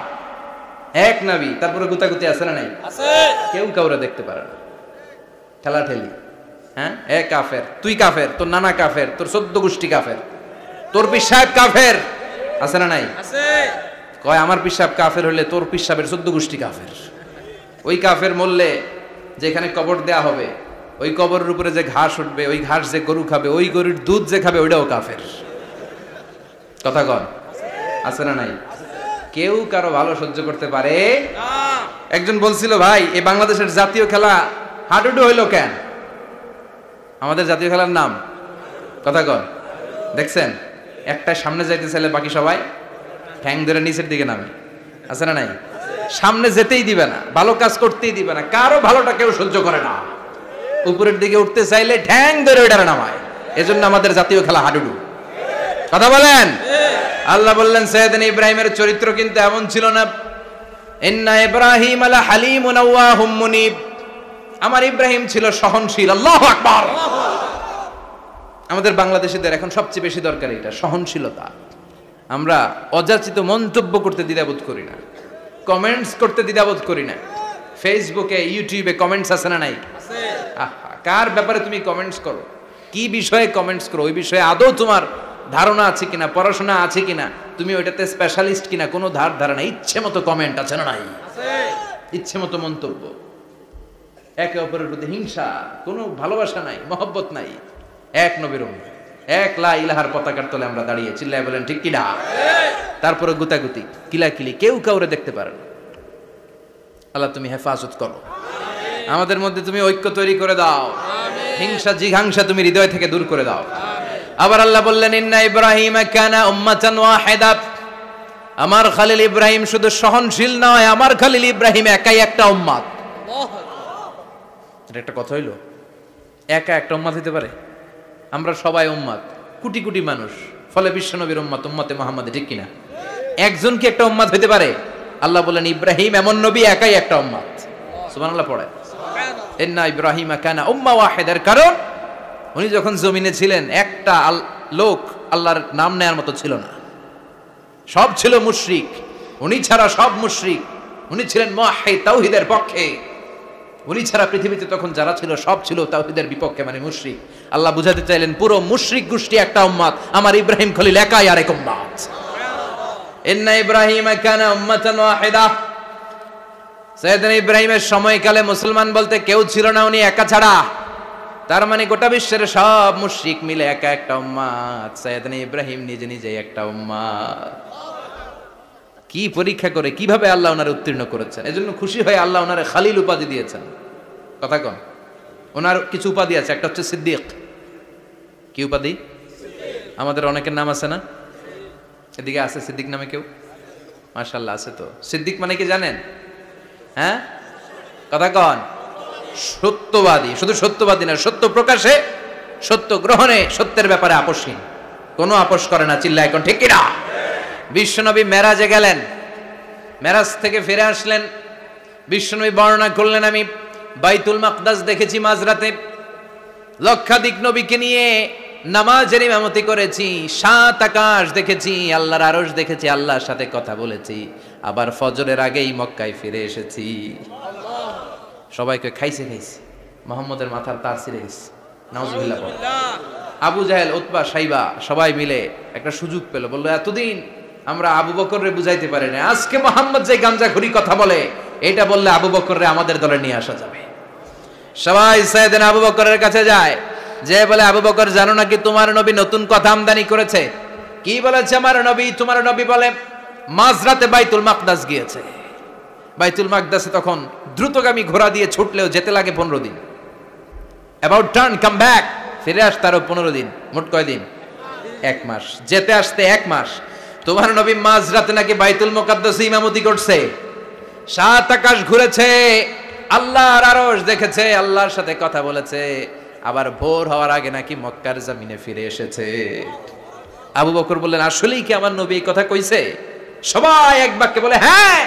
এক নবী, তারপরে গুতাগুতি আছে না নাই? আছে। কেউ কাউরে দেখতে পারে না, ঠেলাঠেলি। হ্যাঁ, এক কাফের, তুই কাফের, তোর নানা কাফের, তোর 14 গোষ্ঠী কাফের, তোর পীর সাহেব কাফের। আছে না নাই? আছে। কয় আমার পীর সাহেব কাফের হলে তোর পীর সাহেবের 14 গোষ্ঠী কাফের। ওই কাফের মরলে যেখানে কবর দেয়া হবে, ওই কবরের উপরে যে ঘাস উঠবে, ওই ঘাস যে গরু খাবে, ওই গরুর দুধ যে খাবে, ওইটাও কাফের। কথা কন, আছে না নাই? কেউ কারো ভালো সহ্য করতে পারে না। একজন বলছিল, ভাই এই বাংলাদেশের জাতীয় খেলা হাডুডু হইলো কেন? আমাদের জাতীয় খেলার নাম কথা কন, দেখছেন একটা সামনে যাইতে চাইলে বাকি সবাই ঠ্যাং ধরে নিচের দিকে নামে, আছে না নাই? সামনে যেতেই দিবে না, ভালো কাজ করতেই দিবে না, কারো ভালোটা কেউ সহ্য করে না। উপরের দিকে উঠতে চাইলে ঠ্যাং ধরে ওইটারে নামায়। এজন্য আমাদের জাতীয় খেলা হাডুডু। কথা বলেন। আল্লাহ বললেন সাইয়েদনা ইব্রাহিমের চরিত্র কিন্তু এমন ছিল না। ইন্না ইব্রাহিম আলা হালিমুন আওয়াহুম মুনিব। আমার ইব্রাহিম ছিল সহনশীল। আল্লাহু আকবার। আমাদের বাংলাদেশিদের এখন সবচেয়ে বেশি দরকার এটা, সহনশীলতা। আমরা অযাচিত মন্তব্য করতে দ্বিধাবোধ করি না, কমেন্টস করতে দ্বিধাবোধ করি না। ফেসবুকে ইউটিউবে কমেন্টস আছে না নাই? কার ব্যাপারে তুমি কমেন্টস করো, কি বিষয়ে কমেন্টস করো, ওই বিষয়ে আদৌ তোমার ধারণা আছে কিনা, পড়াশোনা আছে কিনা, তুমি ওইটাতে স্পেশালিস্ট কিনা, কোনো ধারণা। ইচ্ছে মতো কমেন্ট আছে না নাই? ইচ্ছে মতো মন্তব্য, একে অপরের প্রতি হিংসা, কোনো ভালোবাসা নাই, মহব্বত নাই। এক নবীর উম্মত, এক লা ইলাহার পতাকার তলে আমরা দাঁড়িয়ে, চিল্লায় বলেন ঠিক কিনা? তারপরে গুতাগুতি, কিলাকিলি, কেউ কাউরে দেখতে পারে না। আল্লাহ তুমি হেফাজত করো, আমাদের মধ্যে তুমি ঐক্য তৈরি করে দাও, হিংসা জিঘাংসা তুমি হৃদয় থেকে দূর করে দাও। আবার আল্লাহ বললেন ইন্না ইব্রাহিম কানা উম্মাতান ওয়াহিদা। আমার খলিল ইব্রাহিম শুধু সহনশীল নয়, আমার খলিল ইব্রাহিম একাই একটা উম্মত। এটা একটা কথা হইলো, একা একটা উম্মত হইতে পারে? আমরা সবাই উম্মত, কোটি কোটি মানুষ, ফলে বিশ্বনবীর উম্মত, উম্মতে মুহাম্মাদে, ঠিক কিনা? একজন কি একটা উম্মত হইতে পারে? আল্লাহ বলেন ইব্রাহিম এমন নবী, একাই একটা উম্মত। সুবহানাল্লাহ পড়ে। ইন্না ইব্রাহিম কানা উম্মাহ ওয়াহিদার কারণ উনি যখন জমিনে ছিলেন একটা লোক আল্লাহর নাম নেয়ার মতো ছিল না, সব ছিল মুশরিক। উনি ছাড়া সব মুশরিক। উনি ছিলেন মুওয়াহহিদ, তাওহীদের পক্ষে। উনি ছাড়া পৃথিবীতে তখন যারা ছিল সব ছিল তাওহীদের বিপক্ষে, মানে মুশরিক। আল্লাহ বুঝাতে চাইলেন পুরো মুশরিক গোষ্ঠী একটা উম্মত, আমার ইব্রাহিম খলিল একাই আরেক উম্মত। ইন্না ইব্রাহিম কানা উম্মাতান ওয়াহিদা। সাইয়েদনা ইব্রাহিমের সময়কালে মুসলমান বলতে কেউ ছিল না, উনি একা ছাড়া। তার মানে গোটা বিশ্বের সব মুশরিক মিলে একা একটা উম্মত, সাইয়েদনা ইব্রাহিম নিজে নিজে একটা উম্মত। কি পরীক্ষা করে কিভাবে আল্লাহ ওনারে উত্তীর্ণ করেছেন, এজন্য খুশি হয়ে আল্লাহ ওনারে খালিল উপাধি দিয়েছেন। কথা কন, ওনার কিছু উপাধি আছে, একটা হচ্ছে সিদ্দিক। কি উপাধি? আমাদের অনেকের নাম আছে না? এদিকে আছে সিদ্দিক নামে কেউ? মাশাআল্লাহ আছে তো। সিদ্দিক মানে কি জানেন? হ্যাঁ, কথা কন। সত্যবাদী। শুধু সত্যবাদী না, সত্য প্রকাশে, সত্য গ্রহণে, সত্যের ব্যাপারে আপোষহীন, কোনো আপোষ করে না। চিল্লায় এখন ঠিক কিনা? বিশ্বনবী মেরাজে গেলেন, মেরাজ থেকে ফিরে আসলেন। বিশ্বনবী বর্ণনা করলেন আমি বাইতুল মাকদাস দেখেছি মাঝরাতে, লক্ষাধিক নবীকে নিয়ে নামাজের ইমামতি করেছি, 7 আকাশ দেখেছি, আল্লাহর আরশ দেখেছি, আল্লাহর সাথে কথা বলেছি, আবার ফজরের আগেই মক্কায় ফিরে এসেছি। সবাইকে খাইছে মোহাম্মদের মাথার তার ছিঁড়ে গেছে, নাউজুবিল্লাহ। আবু জাহেল, উতবা, সাইবা সবাই মিলে একটা সুযোগ পেল, বললো এতদিন আমরা আবু বকররে বুঝাইতে পারি না, আজকে মোহাম্মদ যে গামজাখুরি কথা বলে, এটা বললে আবু বকররে আমাদের দলে নিয়ে আসা যাবে। সবাই সাইয়েদনা আবু বকরের কাছে যায়, যে বলে আবু বকর জানো নাকি তোমার নবী নতুন কথা আমদানি করেছে? কি বলেছে আমার নবী? তোমার নবী বলে মাঝরাতে বাইতুল মাকদাস গিয়েছে। বাইতুল মাকদাসে তখন দ্রুতগামী ঘোড়া দিয়ে ছুটলেও যেতে লাগে 15 দিন। অ্যাবাউট টার্ন কাম ব্যাক, ফিরে আসতে আরো 15 দিন, মোট কয়দিন? 1 মাস। যেতে আসতে 1 মাস। তোমার নবী মাঝরাতে নাকি বাইতুল মুকাদ্দাসে ইমামতি করছে, 7 আকাশ ঘুরেছে, আল্লাহর আরশ দেখেছে, আল্লাহর সাথে কথা বলেছে, আবার ভোর হওয়ার আগে নাকি মক্কার জমিনে ফিরে এসেছে। আবু বকর বললেন আসলেই কি আমার নবী এই কথা কইছে? সবাই এক বাক্যে বলে হ্যাঁ,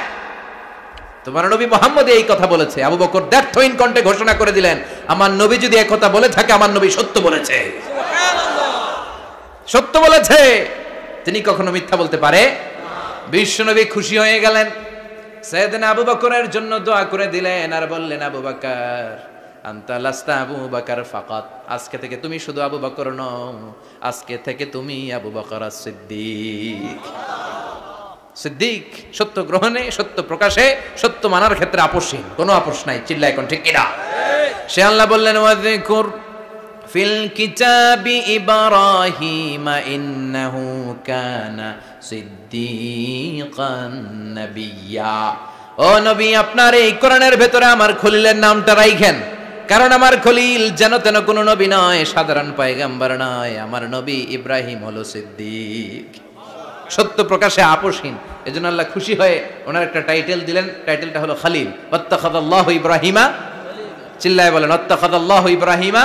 তোমার নবী মুহাম্মদ এই কথা বলেছে। আবু বকর দ্ব্যর্থহীন কণ্ঠে ঘোষণা করে দিলেন, আমার নবী যদি এই কথা বলে থাকে, আমার নবী সত্য বলেছে। সত্য বলেছে, তিনি কখনো মিথ্যা বলতে পারে? বিশ্বনবী খুশি হয়ে গেলেন, সাইয়েদনা আবু বকরের জন্য দোয়া করে দিলেন, আর বললেন আবু বকর আনতা লাস্তা আবু বকর ফাকাত, আজকে থেকে তুমি শুধু আবু বকর নও, আজকে থেকে তুমি আবু বকর as-সিদ্দিক। সিদ্দিক সত্য গ্রহণে, সত্য প্রকাশে, সত্য মানার ক্ষেত্রে আপোষহীন, কোনো আপোষ নাই। চিল্লা এখন ঠিক কিনা? সে আল্লাহ বললেন ওয়াযকুর ফিল কিতাবি ইব্রাহিম ইন্নাহু কানা সিদ্দিকান নাবিয়্যা। ও নবী, আপনার এই কোরআনের ভেতরে আমার খলিলের নামটা রাইখেন, কারণ আমার খলিল যেন তেন কোনো নবী নয়, সাধারণ পয়গম্বর নয়, আমার নবী ইব্রাহিম হলো সিদ্দিক, সত্য প্রকাশে আপোষহীন। এজন্য আল্লাহ খুশি হয়ে ওনার একটা টাইটেল দিলেন, টাইটেলটা হলো খলিল। ওয়াত্তাখাযাল্লাহু ইব্রাহিমা, চিল্লায় বলেন ওয়াত্তাখাযাল্লাহু ইব্রাহিমা,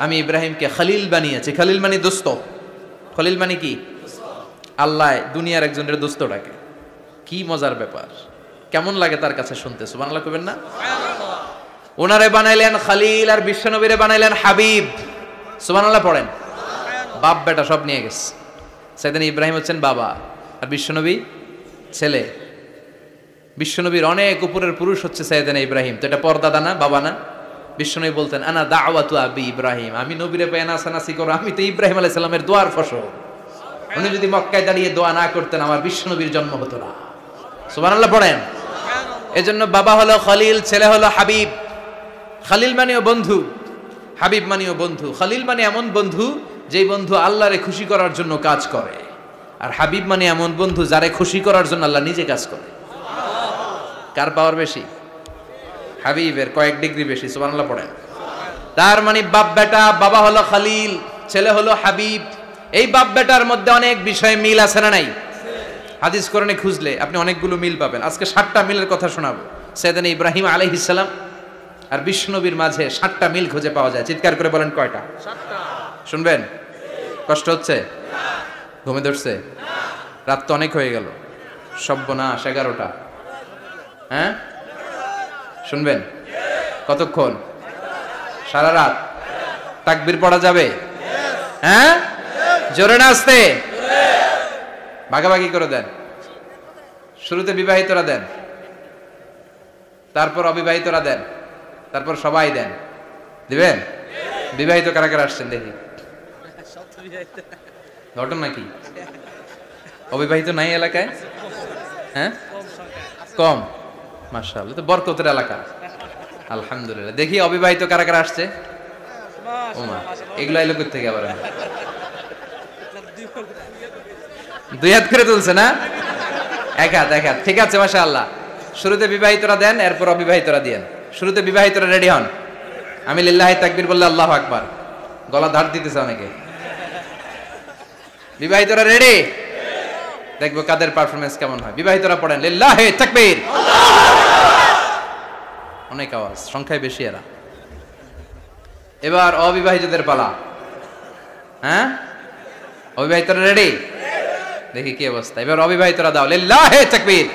আমি ইব্রাহিমকে খলিল বানিয়েছি। খলিল মানে দোস্ত। খলিল মানে কি? আল্লাহ দুনিয়ার একজনের দোস্ত ডাকে। কি মজার ব্যাপার, কেমন লাগে তার কাছে শুনতে, সুবহানাল্লাহ কইবেন না? ওনারে বানাইলেন খলিল আর বিশ্বনবীরে বানাইলেন হাবিব, সুবহানাল্লাহ পড়েন। বাপ বেটা সব নিয়ে গেছে। সাইয়েদনা ইব্রাহিম হচ্ছেন বাবা আর বিশ্বনবী ছেলে। বিশ্বনবীর অনেক উপরের পুরুষ হচ্ছে সাইয়েদনা ইব্রাহিম, তো এটা পরদাদা না, বাবা না? বিশ্বনবী বলতেন আনা দাওয়াতু আবি ইব্রাহিম, আমি নবীরে পেয়ে নাসানাসি করো, আমি তো ইব্রাহিম আলাইহিস সালামের দোয়ার ফসল। উনি যদি মক্কায় দাঁড়িয়ে দোয়া না করতেন আমার বিশ্বনবীর জন্ম হতো না। সুবহানাল্লাহ পড়েন। এজন্য বাবা হলো খলিল, ছেলে হলো হাবিব। খলিল মানেও বন্ধু, হাবিব মানেও বন্ধু। খলিল মানে এমন বন্ধু যেই বন্ধু আল্লাহরে খুশি করার জন্য কাজ করে, আর হাবিব মানে এমন বন্ধু যারে খুশি করার জন্য আল্লাহ নিজে কাজ করে। কার পাওয়ার বেশি? হাবিবের কয়েক ডিগ্রি বেশি। সুবহানাল্লাহ পড়েন। তার মানে বাপ বেটা, বাবা হলো খলিল, ছেলে হলো হাবিব। এই বাপ বেটার মধ্যে অনেক বিষয়ে মিল আছে না নাই? হাদিস কোরআনে খুঁজলে আপনি অনেকগুলো মিল পাবেন। আজকে 7টা মিলের কথা শোনাবো। সাইয়েদনা ইব্রাহিম আলাইহিস সালাম আর বিশ্বনবীর মাঝে 7টা মিল খুঁজে পাওয়া যায়। চিৎকার করে বলেন কয়টা? 7টা। শুনবেন? কষ্ট হচ্ছে? ঘুমে ধরছে? রাত তো অনেক হয়ে গেল, সর্বনাশ 11টা। হ্যাঁ শুনবেন? কতক্ষণ? সারা রাত? তাকবীর পড়া যাবে? হ্যাঁ জোরে না আস্তে? ভাগাভাগি করে দেন। শুরুতে বিবাহিতরা দেন, তারপর অবিবাহিতরা দেন, তারপর সবাই দেন। দিবেন? বিবাহিত কারা কারা আসছেন দেখি? ঘটনা কি? অবিবাহিত নাই এলাকায়? হ্যাঁ কম। মাশাআল্লাহ, তো বরকতের এলাকা। আলহামদুলিল্লাহ। দেখি অবিবাহিত কারা কারা আসছে? ওমা, এগুলা এলো কোথা থেকে আবার? দুই হাত করে তুলছে না? এক হাত, এক হাত। ঠিক আছে, মাশাআল্লাহ। শুরুতে বিবাহিতরা দেন, এরপর অবিবাহিতরা দিয়েন। শুরুতে বিবাহিতরা রেডি হন। আমি লিল্লাহি তাকবীর বললে আল্লাহু আকবার। গলা ধার দিতেছে অনেকে। বিবাহিতরা রেডি? দেখবো কাদের পারফরমেন্স কেমন হয়। বিবাহিতরা পড়েন লিল্লাহি তাকবীর। অনেক আওয়াজ, সংখ্যায় বেশি এরা। এবার অবিবাহিতদের পালা। হ্যাঁ অবিবাহিতরা রেডি? দেখি কি অবস্থা। এবার অবিবাহিতরা দাও লিল্লাহি তাকবীর।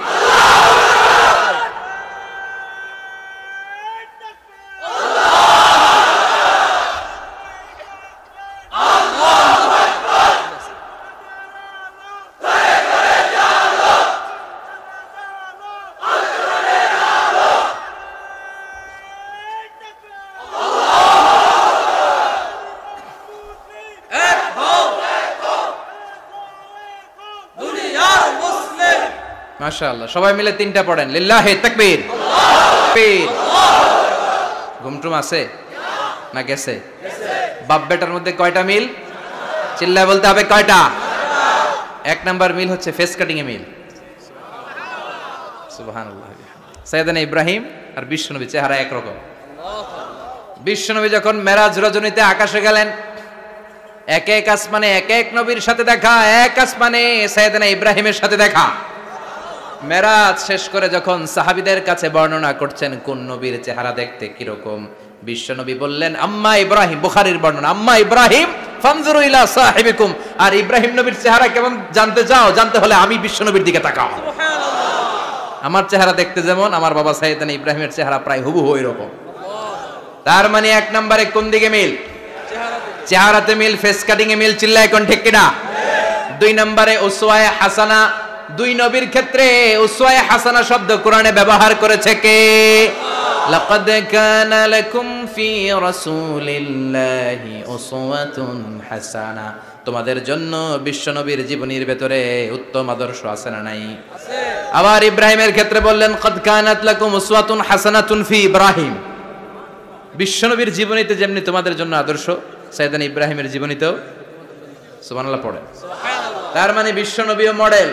মাশাআল্লাহ, সবাই মিলে 3টা পড়েন লিল্লাহি তাকবীর। ঘুমটুম আছে না গেছে? বাপ বেটার মধ্যে কয়টা মিল? চিল্লায় বলতে হবে কয়টা? 1 নাম্বার মিল হচ্ছে ফেস কাটিং এ মিল। সুবহানাল্লাহ। সাইয়েদনা ইব্রাহিম আর বিশ্বনবী চেহারা একরকম। বিশ্বনবী যখন মেরাজ রজনীতে আকাশে গেলেন, এক এক আসমানে এক এক নবীর সাথে দেখা, এক আসমানে সাইয়েদনা ইব্রাহিমের সাথে দেখা। মেরাজ শেষ করে যখন সাহাবীদের কাছে বর্ণনা করছেন কোন নবীর চেহারা দেখতে কিরকম, বিশ্বনবী বললেন আম্মা ইব্রাহিম, বুখারীর বর্ণনা, আম্মা ইব্রাহিম ফানজুরু ইলা সাহিবিকুম। আর ইব্রাহিম নবীর চেহারা কেমন জানতে চাও? জানতে হলে আমি বিশ্বনবীর দিকে তাকাও। সুবহানাল্লাহ। আমার চেহারা দেখতে যেমন, আমার বাবা সাইয়েদনা ইব্রাহিমের চেহারা প্রায় হুবহু ওইরকম। তার মানে 1 নম্বরে কোন দিকে মিল? চেহারাতে মিল, ফেস কাটিং এ মিল। চিল্লায় কোন ঠিক কিনা? 2 নম্বরে উসওয়ায়ে হাসানা। 2 নবীর ক্ষেত্রে উসওয়ায়ে হাসানা শব্দ কোরআনে ব্যবহার করেছে কে? লাকাদ কানা লাকুম ফি রাসূলিল্লাহি উসওয়াতুন হাসানা। তোমাদের জন্য বিশ্বনবীর জীবনীর ভেতরে উত্তম আদর্শ আছে না নাই? আছে। আবার ইব্রাহিমের ক্ষেত্রে বললেন কদ কানাত লাকুম উসওয়াতুন হাসানাতুন ফি ইব্রাহিম। বিশ্বনবীর জীবনীতে যেমনি তোমাদের জন্য আদর্শ, সাইয়েদনা ইব্রাহিমের জীবনীতেও সুবহানাল্লাহ পড়ে। সুবহানাল্লাহ। তার মানে বিশ্বনবীও মডেল,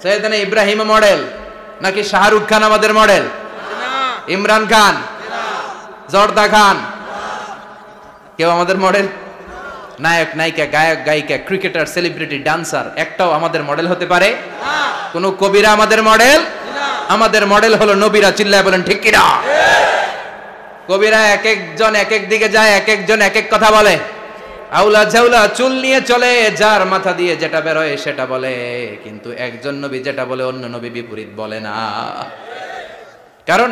সাইয়েদনা ইব্রাহিমও মডেল। নাকি শাহরুখ খান আমাদের মডেল, ইমরান খান, জর্দা খান? কেউ আমাদের মডেল? নায়ক নায়িকা, গায়ক গায়িকা, ক্রিকেটার, সেলিব্রিটি, ডান্সার একটাও আমাদের মডেল হতে পারে? কোন কবিরা আমাদের মডেল? আমাদের মডেল হলো নবীরা। চিল্লায় বলেন ঠিক কিনা? কবিরা এক একজন এক এক দিকে যায়, এক একজন এক এক কথা বলে, আউলা ঝাউলা চুল নিয়ে চলে, যার মাথা দিয়ে যেটা বের হয় সেটা বলে, কিন্তু একজন নবী যেটা বলে অন্য নবী বিপরীত বলে না। কারণ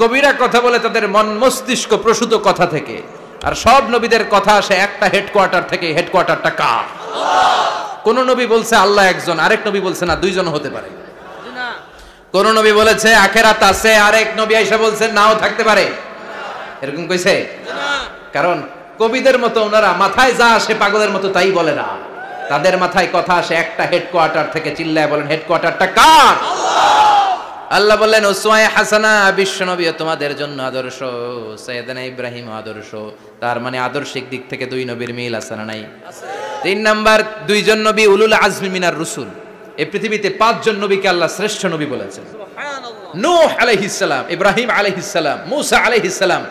কবিরা কথা বলে তাদের মন মস্তিষ্ক প্রসূত কথা থেকে, আর সব নবীদের কথা আসে একটা হেডকোয়ার্টার থেকে। হেডকোয়ার্টারটা কার? কোন নবী বলছে আল্লাহ একজন, আরেক নবী বলছে না দুইজন হতে পারে। কোন নবী বলেছে আখিরাত আছে, আরেক নবী আইসা বলছে নাও থাকতে পারে। এরকম কইছে? কারণ কবিদের মতো ওনারা মাথায় যা আসে পাগলের মতো তাই বলে না, তাদের মাথায় কথা আসে একটা হেডকোয়ার্টার থেকে। চিল্লায় বলেন হেডকোয়ার্টারটা কার? আল্লাহ বললেন উসওয়ায়ে হাসানা, বিশ্বনবী তোমাদের জন্য আদর্শ, সাইয়েদনা ইব্রাহিম আদর্শ। তার মানে আদর্শিক দিক থেকে দুই নবীর মিল আছে না নাই? তিন নাম্বার, দুইজন নবী উলুল আজমি মিনার রুসুল। এই পৃথিবীতে পাঁচজন নবীকে আল্লাহ শ্রেষ্ঠ নবী বলেছেন। নূহ আলাইহিস সালাম, ইব্রাহিম আলাইহিস সালাম, মূসা আলাইহিস সালাম,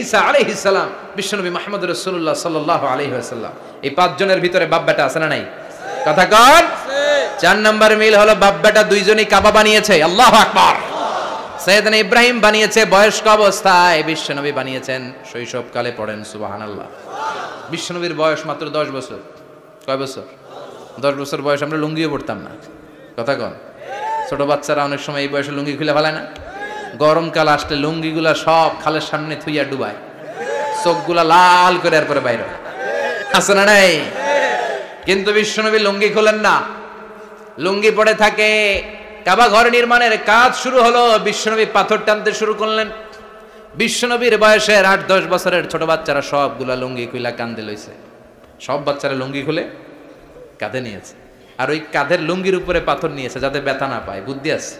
ঈসা আলাইহিস সালাম, বিশ্বনবী মুহাম্মদ রাসূলুল্লাহ সাল্লাল্লাহু আলাইহি ওয়াসাল্লাম। এই পাঁচজনের ভিতরে বাপ বেটা আছে না নাই? কথা কন। চার নাম্বার মিল হলো বাপ বেটা দুইজনই কাবা বানিয়েছে। আল্লাহু আকবার। সাইয়েদনা ইব্রাহিম বানিয়েছে বয়স্ক অবস্থায়, বিশ্বনবী বানিয়েছেন শৈশবকালে। পড়েন সুবহানাল্লাহ। বিশ্বনবীর বয়স মাত্র 10 বছর। কয় বছর? 10 বছর বয়স আমরা লুঙ্গিও পড়তাম না। কথা কন। ছোট বাচ্চারা অনেক সময় এই বয়সে লুঙ্গি খুলে ফেলায় না? গরমকাল আসলে লুঙ্গিগুলা সব খালের সামনে থুইয়া ডুবায়, চোখগুলা লাল করে এরপরে বাইরে আছে না নাই? কিন্তু বিশ্বনবী লুঙ্গি খোলেন না, লুঙ্গি পড়ে থাকে। কাবা ঘর নির্মাণের কাজ শুরু হলো, বিশ্বনবী পাথর টানতে শুরু করলেন। বিশ্বনবীর বয়সের 8-10 বছরের ছোট বাচ্চারা সবগুলা লুঙ্গি খুলে কাঁধে লইছে। সব বাচ্চারা লুঙ্গি খুলে কাঁধে নিয়েছে, আর ওই কাঁধের লুঙ্গির উপরে পাথর নিয়েছে যাতে ব্যথা না পায়। বুদ্ধি আছে।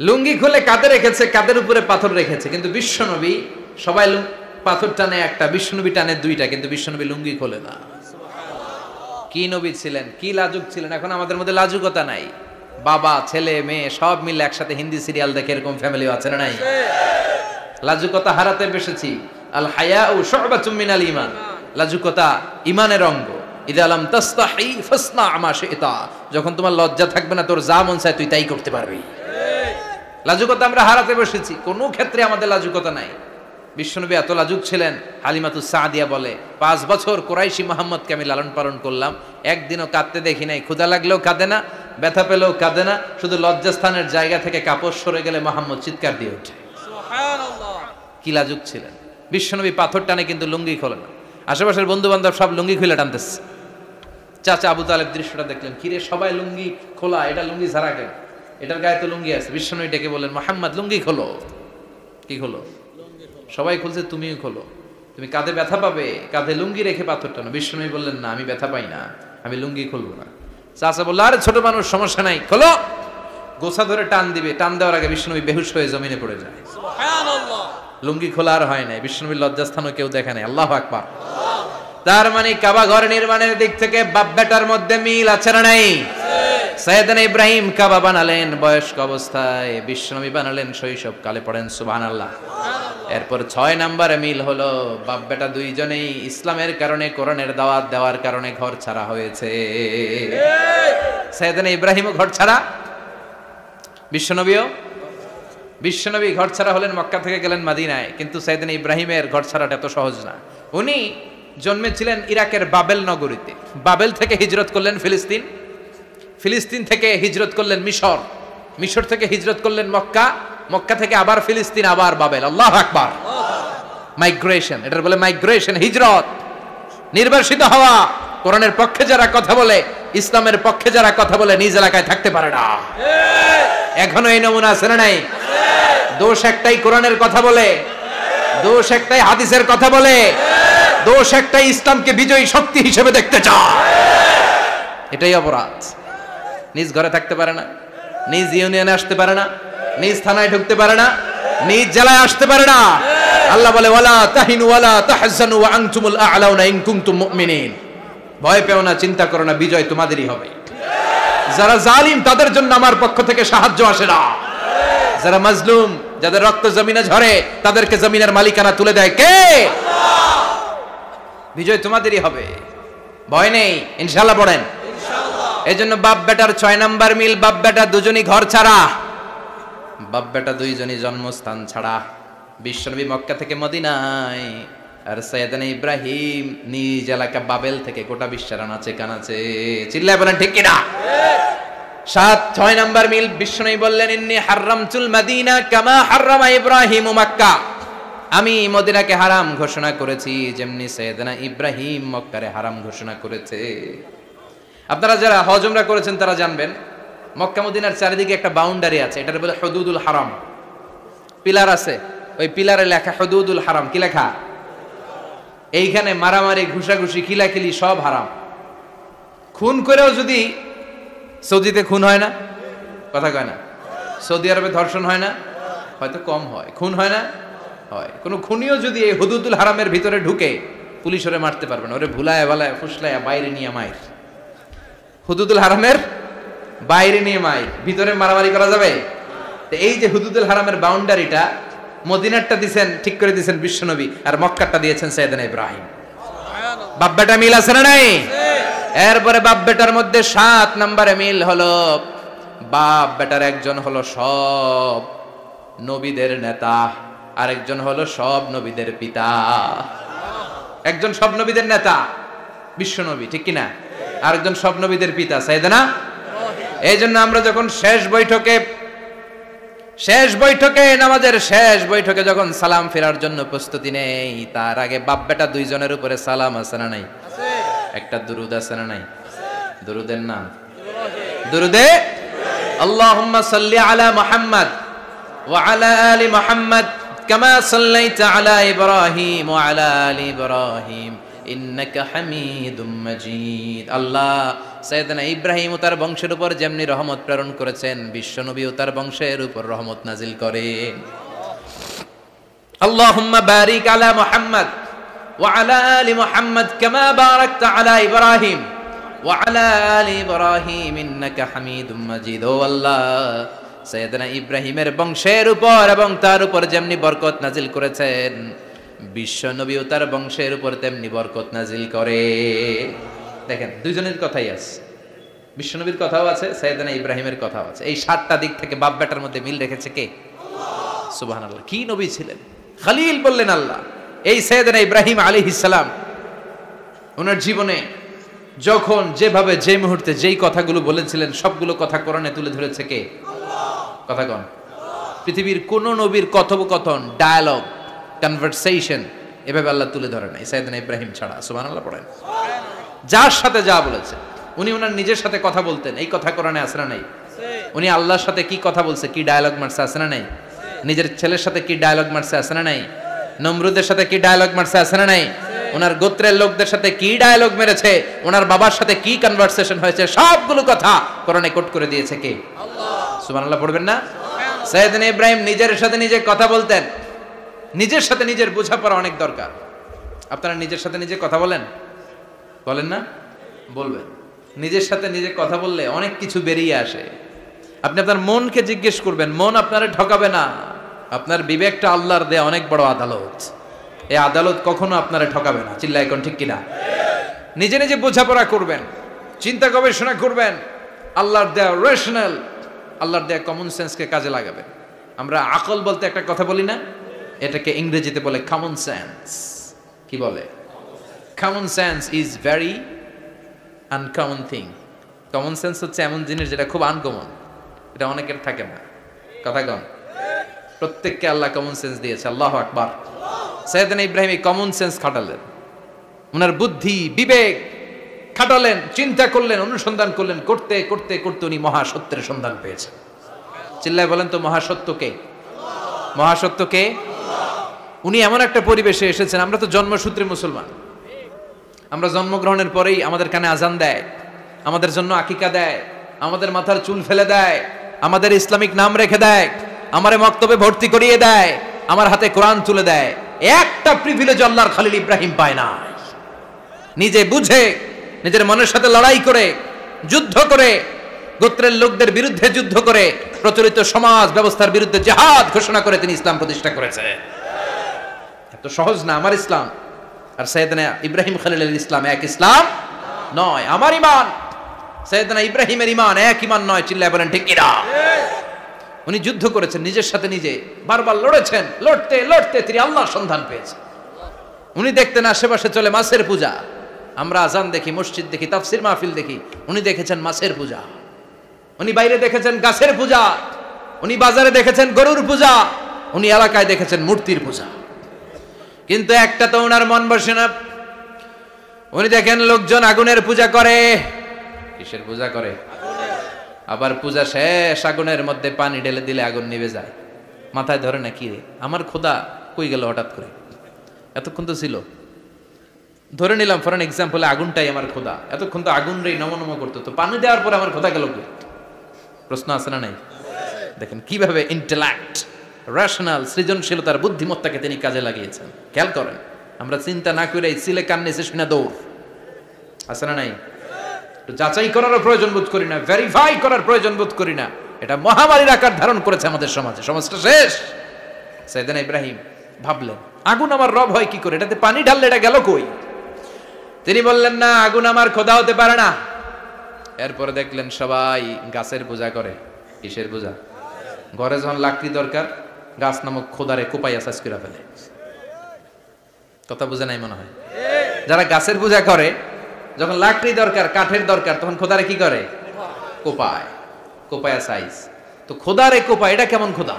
লুঙ্গি খুলে কাঁধে রেখেছে, কাঁধের উপরে পাথর রেখেছে। কিন্তু বিশ্বনবী, সবাই পাথর টানে একটা, বিশ্বনবী টানে দুইটা, কিন্তু বিশ্বনবী লুঙ্গি খোলে না। কি নবী ছিলেন, কি লাজুক ছিলেন। এখন আমাদের মধ্যে লাজুকতা নাই। বাবা ছেলে মেয়ে সব মিলে একসাথে হিন্দি সিরিয়াল দেখে, এরকম ফ্যামিলিও আছে না নাই? লাজুকতা হারাতে বসেছি। আল হায়াউ শু'বাতুম মিনাল ঈমান। লাজুকতা ঈমানের অঙ্গ। ইযা লাম তাসতাহি ফাসনা মা শি'তা। যখন তোমার লজ্জা থাকবে না, তোর যা মন চায় তুই তাই করতে পারবি। লাজুকতা আমরা হারাতে বসেছি, কোনো ক্ষেত্রে আমাদের লাজুকতা নাই। বিশ্বনবী এত লাজুক ছিলেন, হালিমাতুস সাদিয়া বলে 5 বছর কুরাইশি মুহাম্মদকে আমি লালন পালন করলাম, একদিনও কাঁদতে দেখি নাই। ক্ষুধা লাগলেও কাঁদে না, ব্যথা পেলেও কাঁদে না, শুধু লজ্জাস্থানের জায়গা থেকে কাপড় সরে গেলে মুহাম্মদ চিৎকার দিয়ে ওঠে। সুবহানাল্লাহ। কি লাজুক ছিলেন বিশ্বনবী। পাথর টানে কিন্তু লুঙ্গি খোলে না। আশেপাশের বন্ধু বান্ধব সব লুঙ্গি খুলে টানতেছে। চাচা আবু তালেব দৃশ্যটা দেখলেন, কিরে সবাই লুঙ্গি খোলা, এটা লুঙ্গি ছাড়া কেন? এটার গায়ে তো লুঙ্গি আছে। বিশ্বনবী ডেকে বললেন, মুহাম্মদ লুঙ্গি খোলো। কি খোলো? সবাই খুলছে, তুমিও খোলো। তুমি কাঁধে ব্যথা পাবে, কাঁধে লুঙ্গি রেখে পাথর টানো। বিশ্বনবী বললেন, না আমি ব্যথা পাই না, আমি লুঙ্গি খুলবো না। চাচা বলল, আরে ছোট মানুষ, সমস্যা নাই, খোলো। গোছা ধরে টান দিবে, টান দেওয়ার আগে বিশ্বনবী বেহুশ হয়ে জমিনে পড়ে যায়। সুবহানাল্লাহ। লুঙ্গি খোলা আর হয় নাই। বিশ্বনবীর লজ্জাস্থানও কেউ দেখে নাই। আল্লাহু আকবার। তার মানে কাবা ঘর নির্মাণের দিক থেকে বাপ বেটার মধ্যে মিল আছে না নাই? সাইয়েদনা ইব্রাহিম কাবা বানালেন বয়স্ক অবস্থায়, বিশ্বনবী বানালেন শৈশবকালে। পড়েন সুবহানাল্লাহ। এরপর 6 নম্বরে মিল হলো, বাপ বেটা দুইজনেই ইসলামের কারণে, কোরআনের দাওয়াত দেওয়ার কারণে ঘর ছাড়া হয়েছে। সাইয়েদনা ইব্রাহিমও ঘর ছাড়া, বিশ্বনবী ঘর ছাড়া হলেন, মক্কা থেকে গেলেন মদিনায়। কিন্তু সাইয়েদনা ইব্রাহিমের ঘর ছাড়াটা এত সহজ না। উনি জন্মেছিলেন ইরাকের বাবেল নগরীতে। বাবেল থেকে হিজরত করলেন ফিলিস্তিন, ফিলিস্তিন থেকে হিজরত করলেন মিশর, মিশর থেকে হিজরত করলেন মক্কা, মক্কা থেকে আবার ফিলিস্তিন, আবার বাবেল। আল্লাহু আকবার। মাইগ্রেশন, এটার বলে মাইগ্রেশন, হিজরত। নির্বাসিত হওয়া। কোরআনের পক্ষে যারা কথা বলে, ইসলামের পক্ষে যারা কথা বলে, নিজ এলাকায় থাকতে পারে না। এখনো এই নমুনা আছে না নাই? দোষ একটাই, কোরআনের কথা বলে। দোষ একটাই, হাদিসের কথা বলে। দোষ একটাই, ইসলামকে বিজয়ী শক্তি হিসেবে দেখতে চায়। এটাই অপরাধ। নিজ ঘরে থাকতে পারে না, নিজ ইউনিয়নে আসতে পারে না, নিজ থানায় ঢুকতে পারে না, নিজ জেলায় আসতে পারে না। আল্লাহ বলে, ওয়ালা তাহিনু ওয়ালা তাহজানু ওয়া আনতুমুল আ'লাউনা ইন কুনতুম মুমিনিন। ভয় পেও না, চিন্তা করো না, বিজয় তোমাদেরই হবে। যারা জালিম তাদের জন্য আমার পক্ষ থেকে সাহায্য আসে না। যারা মাজলুম, যাদের রক্ত জমিনে ঝরে, তাদেরকে জমিনের মালিকানা তুলে দেয় কে? আল্লাহ। বিজয় তোমাদেরই হবে, ভয় নেই, ইনশাআল্লাহ পড়েন ইনশাআল্লাহ। এজন্য বাপ বেটার 6 নাম্বার মিল, বাপ বেটা দুজনই ঘর ছাড়া, বাপ বেটা দুইজনই জন্মস্থান ছাড়া। বিশ্বনবী মক্কা থেকে মদিনায়, আর সাইয়েদনা ইব্রাহিম নিজ এলাকা বাবেল থেকে গোটা বিশ্বের আনাচে কানাচে। চিল্লায় বলেন ঠিক কিনা? 6 নাম্বার মিল, বিশ্বনবী বললেন ইন্নী হারামতুল মাদিনা কামা হারামা ইব্রাহিম মক্কা। আমি মদিনাকে হারাম ঘোষণা করেছি যেমনি সাইয়েদনা ইব্রাহিম মক্কারে হারাম ঘোষণা করেছে। আপনারা যারা হজ উমরা করেছেন তারা জানবেন, মক্কা মদিনার চারিদিকে একটা বাউন্ডারি আছে, এটার বলে হুদুদুল হারাম। পিলার আছে, ওই পিলারে লেখা হুদুদুল হারাম। কি লেখা? এইখানে মারামারি, ঘুষাঘুষি, খিলাখিলি সব হারাম। খুন করেও যদি, সৌদিতে খুন হয় না? কথা কয় না? সৌদি আরবে ধর্ষণ হয় না? হয়তো কম হয়। খুন হয় না? হয়। কোন খুনিও যদি এই হুদুদুল হারামের ভিতরে ঢুকে, পুলিশ ওরে মারতে পারবে না। ওরে ভুলায় ভালায় ফুসলায় বাইরে নিয়ে মাইর। হুদুদুল হারামের বাইরে নিয়ে মাইর, ভিতরে মারামারি করা যাবে? এই যে হুদুদুল হারামের বাউন্ডারিটা, মদিনারটা দিয়েছেন, ঠিক করে দিয়েছেন বিশ্বনবী, আর মক্কারটা দিয়েছেন সাইয়েদনা ইব্রাহিম। বাপ বেটা মিল আছে না নাই? এরপরে বাপ বেটার মধ্যে 7 নম্বরে মিল হলো, বাপ বেটার একজন হলো সব নবীদের নেতা, আরেকজন হলো সব নবীদের পিতা। একজন সব নবীদের নেতা বিশ্বনবী, ঠিক কিনা? আরেকজন সব নবীদের পিতা সাইয়েদনা। এই জন্য আমরা যখন শেষ বৈঠকে নামাজের শেষ বৈঠকে যখন সালাম ফেরার জন্য প্রস্তুতি নেই, তার আগে বাপ বেটা দুইজনের উপরে সালাম আছে না নাই? একটা দুরুদ আছে না নাই? দুরুদের নাম দুরুদে আল্লাহুম্মা সাল্লি আলা মুহাম্মদ ওয়া আলা আলি মুহাম্মদ কামা সাল্লাইতা আলা ইব্রাহিম ওয়া আলা আলি ইব্রাহিম ইন্নাকা হামিদুম মাজিদ। আল্লাহ সাইয়েদনা ইব্রাহিম ও তার বংশের উপর যেমনি রহমত প্রেরণ করেছেন, বিশ্বনবী ও তার বংশের উপর রহমত নাজিল করেন। আল্লাহুম্মা বারিক আলা মুহাম্মদ ওয়া আলা আলি মুহাম্মদ কামা বারাকতা আলা ইব্রাহিম ওয়া আলা আলি ইব্রাহিম ইন্নাকা হামিদুম মাজিদ। ও আল্লাহ, সাইয়েদনা ইব্রাহিমের বংশের উপর এবং তার উপর যেমনি বরকত নাজিল করেছেন, বিশ্বনবী ও তার বংশের উপর তেমনি বরকত নাজিল করে। দেখেন, দুইজনের কথাই আছে, বিশ্বনবীর কথাও আছে, সাইয়েদনা ইব্রাহিমের কথাও আছে। এই 7টা দিক থেকে বাপ বেটার মধ্যে মিল রেখেছে কে? আল্লাহ। সুবহানাল্লাহ। কি নবী ছিলেন! খলিল বললেন আল্লাহ। এই সাইয়েদনা ইব্রাহিম আলাইহিস সালাম ওনার জীবনে যখন যেভাবে যে মুহূর্তে যেই কথাগুলো বলেছিলেন, সবগুলো কথা কোরআনে তুলে ধরেছে কে? আল্লাহ। কথা কোন? পৃথিবীর কোন নবীর কথোপকথন, ডায়ালগ, কনভারসেশন এভাবে আল্লাহ তুলে ধরে নাই সাইয়েদনা ইব্রাহিম ছাড়া। সুবহানাল্লাহ পড়েন। যার সাথে যা বলেছে, উনি ওনার নিজের সাথে কথা বলতেন, এই কথা কোরআনে আছে না নাই? উনি আল্লাহর সাথে কি কথা বলছে, কি ডায়ালগ মারছে, আছে না নাই? নিজের ছেলের সাথে কি ডায়ালগ মারছে, আছে না নাই? নমরুদের সাথে কি ডায়ালগ মারছে, আছে না নাই? ওনার গোত্রের লোকদের সাথে কি ডায়ালগ মেরেছে, ওনার বাবার সাথে কি কনভারসেশন হয়েছে, সবগুলো কথা কোরআনে কোট করে দিয়েছে কে? আল্লাহ। সুবহানাল্লাহ পড়বেন না? সাইয়েদনা ইব্রাহিম নিজের সাথে নিজে কথা বলতেন। নিজের সাথে নিজের বোঝাপড়া অনেক দরকার। আপনারা নিজের সাথে নিজে কথা বলেন? বলেন না? বলবেন। নিজের সাথে নিজে কথা বললে অনেক কিছু বেরিয়ে আসে। আপনি আপনার মনকে জিজ্ঞেস করবেন, মন আপনারে ঠকাবে না। আপনার বিবেকটা আল্লাহর দেয়া অনেক বড় আদালত, এই আদালত কখনো আপনারে ঠকাবে না। চিল্লায় এখন ঠিক কিনা? নিজে নিজে বোঝাপড়া করবেন, চিন্তা গবেষণা করবেন, আল্লাহর দেয়া রেশনাল, আল্লাহর দেয়া কমন সেন্সকে কাজে লাগাবেন। আমরা আকল বলতে একটা কথা বলি না, এটাকে ইংরেজিতে বলে কমন সেন্স। কি বলে? Common sense is very uncommon thing. Common sense হচ্ছে এমন জিনিস যেটা খুব আনকমন, এটা অনেকের থাকে না। কথা কন? প্রত্যেককে আল্লাহ কমন সেন্স দিয়েছে। আল্লাহু আকবার। সাইয়েদনা ইব্রাহিম এই কমন সেন্স খাটালেন, ওনার বুদ্ধি বিবেক খাটালেন, চিন্তা করলেন, অনুসন্ধান করলেন, করতে করতে করতে উনি মহাসত্যের সন্ধান পেয়েছেন। চিল্লায় বলেন তো মহাসত্য কে? মহাসত্য কে? উনি এমন একটা পরিবেশে এসেছেন, আমরা তো জন্মসূত্রে মুসলমান, আমরা জন্মগ্রহণের পরেই আমাদের কানে আজান দেয়, আমাদের জন্য আকিকা দেয়, আমাদের মাথার চুল ফেলে দেয়, আমাদের ইসলামিক নাম রেখে দেয়, আমারে মক্তবে ভর্তি করিয়ে দেয়, আমার হাতে কোরআন তুলে দেয়। একটা প্রিভিলেজ আল্লাহর খলিল ইব্রাহিম পায় না। নিজে বুঝে, নিজের মনের সাথে লড়াই করে, যুদ্ধ করে গোত্রের লোকদের বিরুদ্ধে যুদ্ধ করে প্রচলিত সমাজ ব্যবস্থার বিরুদ্ধে জিহাদ ঘোষণা করে তিনি ইসলাম প্রতিষ্ঠা করেছে। এত সহজ না আমার ইসলাম আর সাইয়েদনা ইব্রাহিম খলিলের ইসলাম এক ইসলাম নয়। আমার ঈমান সাইয়েদনা ইব্রাহিমের ঈমান এক ঈমান নয়। চিল্লায় বলেন ঠিক কিনা? উনি যুদ্ধ করেছেন নিজের সাথে নিজে, বারবার লড়েছেন, লড়তে লড়তে তিনি আল্লাহর সন্ধান পেয়েছেন। উনি দেখতেন আশেপাশে চলে মাছের পূজা, আমরা আজান দেখি, মসজিদ দেখি, তাফসির মাহফিল দেখি, উনি দেখেছেন মাছের পূজা। উনি বাইরে দেখেছেন গাছের পূজা, উনি বাজারে দেখেছেন গরুর পূজা, উনি এলাকায় দেখেছেন মূর্তির পূজা। কিন্তু একটা তো ওনার মন বসে না। উনি দেখেন লোকজন আগুনের পূজা করে। কিসের পূজা করে? আবার পূজা শেষ আগুনের মধ্যে পানি ঢেলে দিলে আগুন নিভে যায়। মাথায় ধরে না কি রে আমার খোদা কই গেল হঠাৎ করে, এতক্ষণ তো ছিল। ধরে নিলাম ফর এন এক্সাম্পল আগুনটাই আমার খোদা, এতক্ষণ তো আগুন রে নম নম করতো, তো পানি দেওয়ার পর আমার খোদা গেল কই? প্রশ্ন আছে না নাই? দেখেন কিভাবে ইন্টেলেক্ট, রেশনাল, সৃজনশীলতার বুদ্ধিমত্তাকে তিনি কাজে লাগিয়েছেন। খেয়াল করেন, আমরা চিন্তা না করে সিলে কান্নে সে শুনে দৌড়, আছে না নাই? যাচাই করার প্রয়োজন বোধ করি না, ভেরিফাই করার প্রয়োজন বোধ করি না। এটা মহামারীর আকার ধারণ করেছে আমাদের সমাজে, সমাজটা শেষ। সাইয়েদনা ইব্রাহিম ভাবলেন আগুন আমার রব হয় কি করে, এটাতে পানি ঢাললে এটা গেল কই? তিনি বললেন না, আগুন আমার খোদা হতে পারে না। এরপরে দেখলেন সবাই গাছের পূজা করে। কিসের পূজা? ঘরে যখন লাকড়ি দরকার, গাছ নামক খোদারে কোপাইয়া সাজ করে ফেলে। কথা বুঝে নাই মনে হয়? যারা গাছের পূজা করে, যখন লাকড়ি দরকার, কাঠের দরকার, তখন খোদারে কি করে? কোপায়, কোপায়া সাইজ। তো খোদারে কোপায়, এটা কেমন খোদা?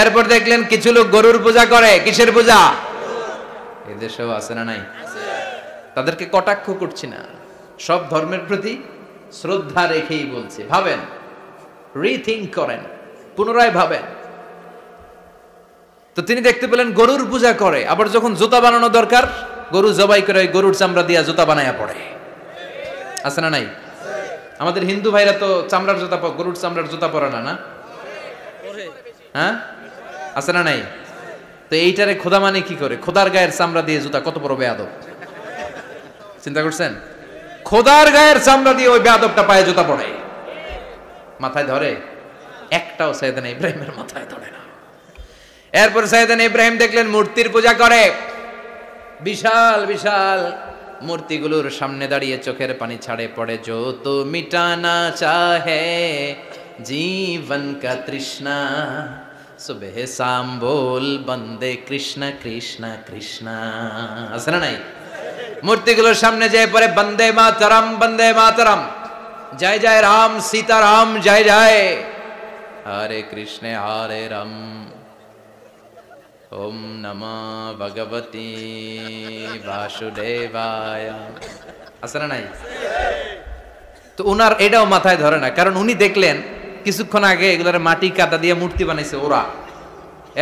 এরপর দেখলেন কিছু লোক গরুর পূজা করে। কিসের পূজা? এদেশেও আছে না নাই? তাদেরকে কটাক্ষ করছি না, সব ধর্মের প্রতি শ্রদ্ধা রেখেই বলছে। ভাবেন, রিথিঙ্ক করেন, পুনরায় ভাবেন। তো তিনি দেখতে পেলেন গরুর পূজা করে, আবার যখন জুতা বানানো দরকার, গরু জবাই করে গরুর চামড়া দিয়া জুতা বানায়া পড়ে। আছে না নাই? আমাদের হিন্দু ভাইরা তো চামড়ার জুতা, গরুর চামড়ার জুতা পরে না, না? হ্যাঁ, আছে না নাই? তো এইটারে খোদা মানে কি করে? খোদার গায়ের চামড়া দিয়ে জুতা, কত বড় বেয়াদব! চিন্তা করছেন? খোদার গায়ের চামড়া দিয়ে ওই বেয়াদবটা পায়ে জুতা পড়ে। মাথায় ধরে? একটাও সাইয়েদনা ইব্রাহিমের মাথায় ধরে না। এরপর সাইয়েদনা ইব্রাহিম দেখলেন মূর্তির পূজা করে। বিশাল বিশাল মূর্তিগুলোর সামনে দাঁড়িয়ে চোখের পানি ছাড়ে পড়ে। जो तो मिटाना चाहे जीवन का तृष्णा सुबह शाम बोल बंदे कृष्ण कृष्ण कृष्ण। আছে না নাই? মূর্তিগুলোর সামনে যায় পরে বন্দে মাতরম, বন্দে মাতরম, জয় জয় রাম সীতা রাম, জয় জয় হরে কৃষ্ণ হরে রাম, ওম নমঃ ভগবতে বাসুদেবায়। আছে না নাই? তো উনার এটাও মাথায় ধরে না, কারণ উনি দেখলেন কিছুক্ষণ আগে এগুলোর মাটি কাদা দিয়ে মূর্তি বানাইছে ওরা,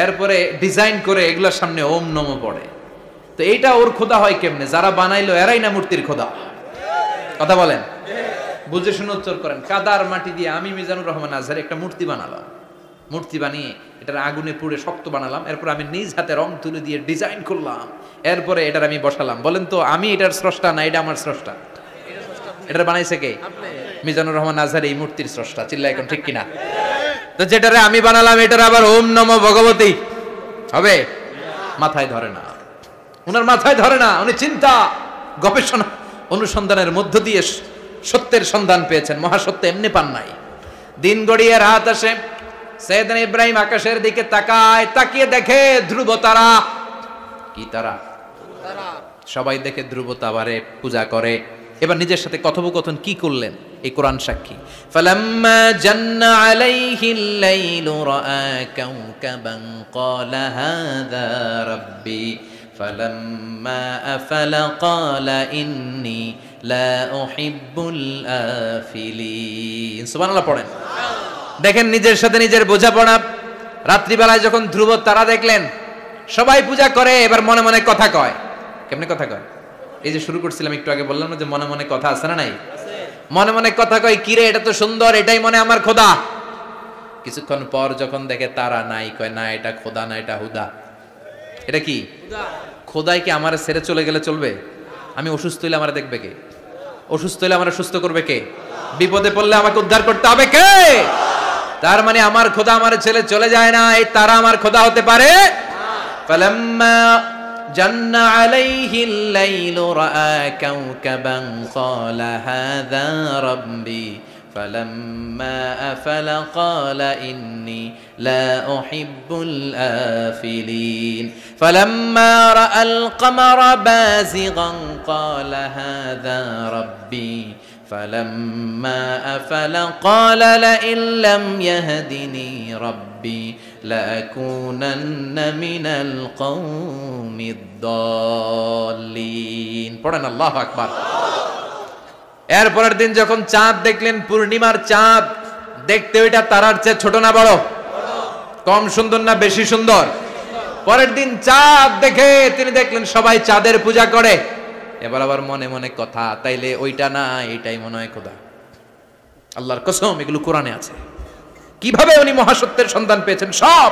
এরপরে ডিজাইন করে এগুলোর সামনে ওম নমঃ পড়ে। তো এইটা ওর খোদা হয় কেমনে? যারা বানাইলো এরাই না মূর্তির খোদা। কথা বলেন, বুঝে শুনে উত্তর করেন। কাদার মাটি দিয়ে আমি মিজানুর রহমান আজহার একটা মূর্তি বানালাম, মূর্তি বানিয়ে এটার আগুনে পুড়ে শক্ত বানালাম, এরপর আমি নিজ হাতে রং তুলে দিয়ে ডিজাইন করলাম, এরপরে এটার আমি বসালাম। বলেন তো আমি এটার স্রষ্টা না এটা আমার স্রষ্টা? এটা বানাইছে কে? মিজানুর রহমান আজহার এই মূর্তির স্রষ্টা। চিল্লা এখন ঠিক কিনা? তো যেটারে আমি বানালাম এটার আবার ওম নমঃ ভগবতী হবে? মাথায় ধরে না, উনার মাথায় ধরে না। উনি চিন্তা গবেষণা অনুসন্ধানের মধ্য দিয়ে সত্যের সন্ধান পেয়েছেন। মহাসত্য এমনি পান নাই। দিন গড়িয়ে রাত আসে, সাইয়েদনা ইব্রাহিম আকাশের দিকে তাকায়, তাকিয়ে দেখে ধ্রুব তারা। কি তারা? সবাই দেখে ধ্রুব তারারে পূজা করে। এবার নিজের সাথে কথোপকথন কি করলেন এই কোরআন সাক্ষী। ফালাম্মা জান্না আলাইহিল লাইলু রাআ কাওকাবান ক্বালা হাযা রাব্বি ফালাম্মা আফালা ক্বালা ইন্নী লা উহিব্বুল আফিলিন। সুবহানাল্লাহ পড়েন। দেখেন নিজের সাথে নিজের বোঝাপড়া। রাত্রিবেলায় যখন ধ্রুব তারা দেখলেন, সবাই পূজা করে, এবার মনে মনে কথা কয়। কেমনে কথা কয়? এই যে শুরু করছিলাম একটু আগে, বললাম না যে মনে মনে কথা আছে না নাই? মনে মনে কথা কয়, কিরে এটা তো সুন্দর, এটাই মনে আমার খোদা। কিছুক্ষণ পর যখন দেখে তারা নাই, কয় না এটা খোদা না, এটা হুদা। এটা কি? খোদাই কি আমার ছেড়ে চলে গেলে চলবে? আমি অসুস্থ হইলে আমার দেখবে কে? অসুস্থ হইলে আমার সুস্থ করবে কে? বিপদে পড়লে আমাকে উদ্ধার করতে হবে কে? তার মানে আমার খোদা আমার ছেলে চলে যায় না, এই তারা আমার খোদা হতে পারে? ফালাম্মা জান্না আলাইহিল লাইলু রাআ কাওকাবান ক্বালা হাযা রাব্বি ফালাম্মা আফালা ক্বালা ইন্নী লা উহিব্বুল আফিলিন ফালাম্মা রাআল কমারা বাযিগান ক্বালা হাযা রাব্বি فلما أفل قال لئن لم يهدني ربي لأكونن من القوم الضالين পড়েন আল্লাহু আকবার। এরপরের দিন যখন চাঁদ দেখলেন, পূর্ণিমার চাঁদ, দেখতে ওইটা তারার চেয়ে ছোট না বড়? কম সুন্দর না বেশি সুন্দর? পরের দিন চাঁদ দেখে তিনি দেখলেন সবাই চাঁদের পূজা করে। এবার আবার মনে মনে কথা, তাইলে ওইটা না এইটাই মনে হয় খোদা। আল্লাহর কসম এগুলো কোরআনে আছে। কিভাবে উনি মহাসত্যের সন্ধান পেয়েছেন সব